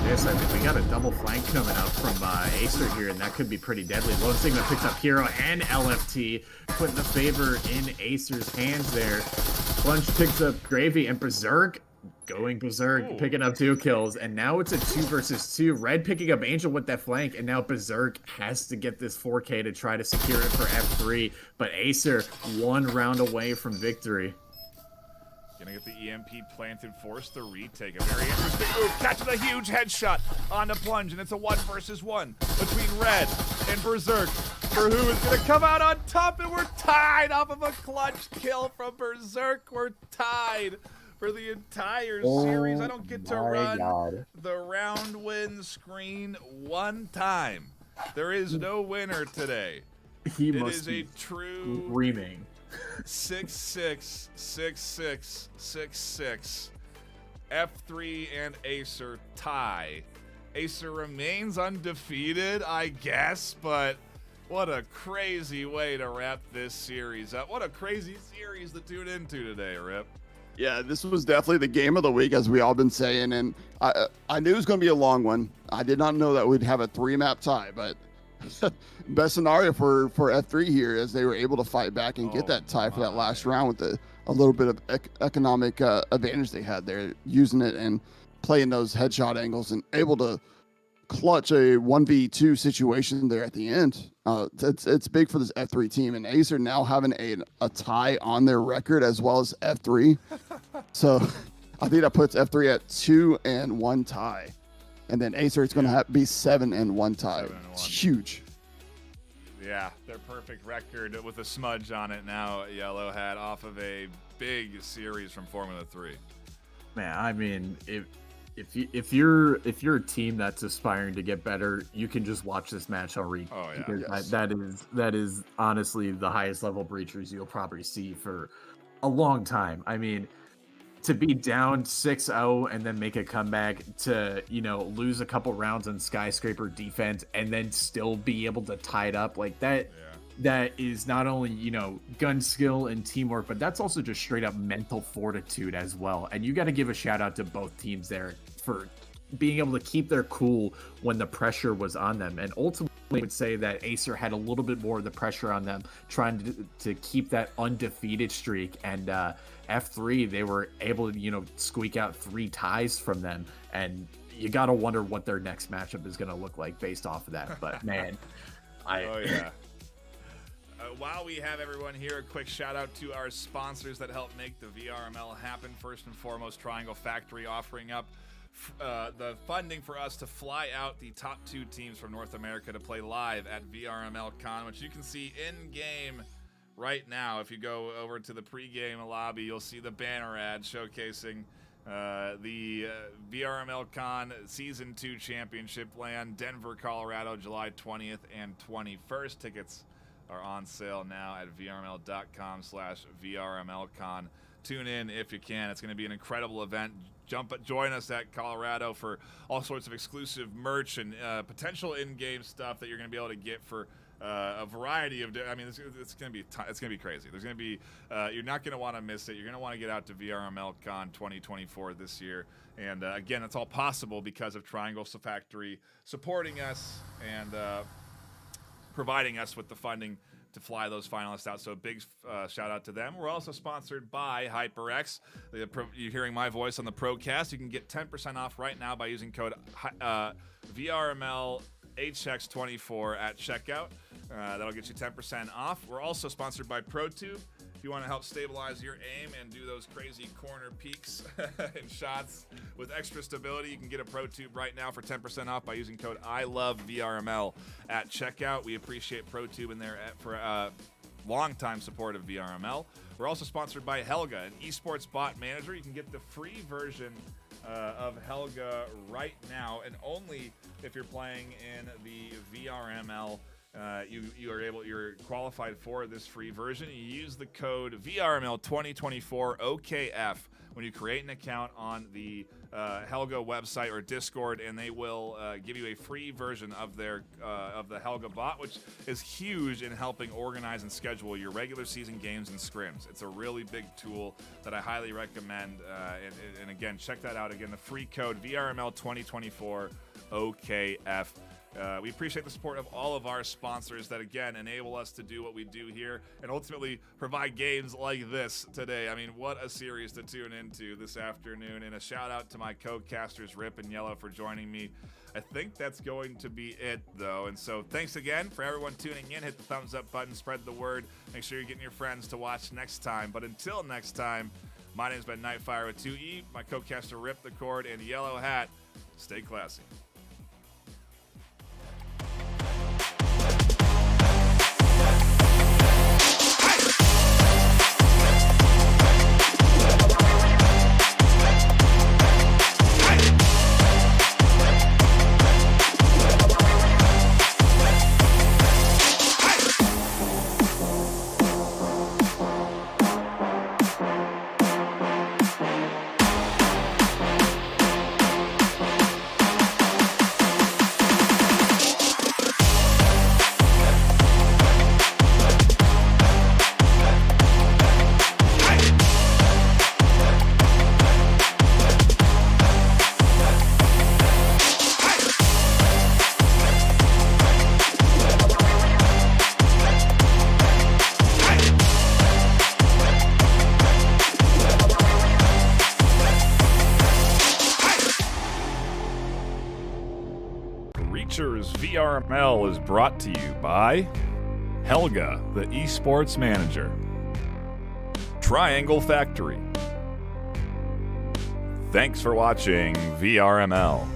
this, I think we got a double flank coming up from AESIR here, and that could be pretty deadly. Lone Sigma picks up Hero and LFT, putting the favor in AESIR's hands there. Plunge picks up Gravy, and Berserk going Berserk, picking up 2 kills, and now it's a 2 versus 2. Red picking up Angel with that flank, and now Berserk has to get this 4K to try to secure it for F3, but AESIR 1 round away from victory. Gonna get the EMP planted, force the retake. A very interesting move, catching a huge headshot on the Plunge, and it's a 1 versus 1 between Red and Berserk for who is gonna come out on top, and we're tied off of a clutch kill from Berserk. We're tied for the entire series. I don't get to run the round win screen one time. There is no winner today. It is a true screaming 6-6, 6-6, 6-6. F3 and AESIR tie. AESIR remains undefeated, I guess, but what a crazy way to wrap this series up. What a crazy series to tune into today, Rip. Yeah, this was definitely the game of the week, as we all been saying, and I knew it was going to be a long one. I did not know that we'd have a 3-map tie, but best scenario for F3 here, as they were able to fight back and get that tie for that last round with a little bit of economic advantage they had there, using it and playing those headshot angles and able to clutch a 1v2 situation there at the end. It's big for this F3 team, and AESIR now having a tie on their record as well as F3. So I think that puts F3 at 2-1 tie. And then AESIR is going to be 7-1 tie. It's huge. Yeah, their perfect record with a smudge on it now. Yellow hat off of a big series from Formula 3. Man, I mean, if you're a team that's aspiring to get better, you can just watch this match on replay. Oh yeah, yes. that is honestly the highest level breachers you'll probably see for a long time. I mean, to be down 6-0 and then make a comeback, to, lose a couple rounds on Skyscraper defense and then still be able to tie it up like that. Yeah. That is not only, gun skill and teamwork, but that's also just straight up mental fortitude as well. And you got to give a shout out to both teams there for being able to keep their cool when the pressure was on them. And ultimately, I would say that AESIR had a little bit more of the pressure on them, trying to keep that undefeated streak. And F3, they were able to, squeak out 3 ties from them. And you got to wonder what their next matchup is going to look like based off of that. But man, oh yeah. While we have everyone here, a quick shout out to our sponsors that help make the VRML happen. First and foremost, Triangle Factory offering up the funding for us to fly out the top 2 teams from North America to play live at VRML Con, which you can see in game right now. If you go over to the pregame lobby, you'll see the banner ad showcasing the VRML Con Season 2 Championship land, Denver, Colorado, July 20th and 21st. Tickets are on sale now at vrml.com/VRMLCon. Tune in if you can. It's going to be an incredible event. Join us at Colorado for all sorts of exclusive merch and potential in-game stuff that you're going to be able to get for a variety of. I mean, it's going to be crazy. There's going to be you're not going to want to miss it. You're going to want to get out to VRMLCon 2024 this year. And again, it's all possible because of Triangle Factory supporting us and providing us with the funding to fly those finalists out. So a big shout out to them. We're also sponsored by HyperX. You're hearing my voice on the Procast. You can get 10% off right now by using code VRMLHX24 at checkout. That'll get you 10% off. We're also sponsored by ProTube. If you want to help stabilize your aim and do those crazy corner peaks and shots with extra stability, you can get a ProTube right now for 10% off by using code ILOVEVRML at checkout. We appreciate ProTube in there for long-time support of VRML. We're also sponsored by Helga, an esports bot manager. You can get the free version of Helga right now, and only if you're playing in the VRML. You're qualified for this free version. You use the code VRML 2024 OKF when you create an account on the Helga website or Discord, and they will give you a free version of their of the Helga bot, which is huge in helping organize and schedule your regular season games and scrims. It's a really big tool that I highly recommend. And again, check that out. Again, the free code VRML 2024 OKF. We appreciate the support of all of our sponsors that, again, enable us to do what we do here and ultimately provide games like this today. I mean, what a series to tune into this afternoon. And a shout out to my co-casters, Rip and Yellow, for joining me. I think that's going to be it, though. And so thanks again for everyone tuning in. Hit the thumbs up button, spread the word. Make sure you're getting your friends to watch next time. But until next time, my name's been Nightfire with 2E, my co-caster Rip the Cord, and Yellow Hat. Stay classy. VRML is brought to you by Helga, the esports manager, Triangle Factory. Thanks for watching VRML.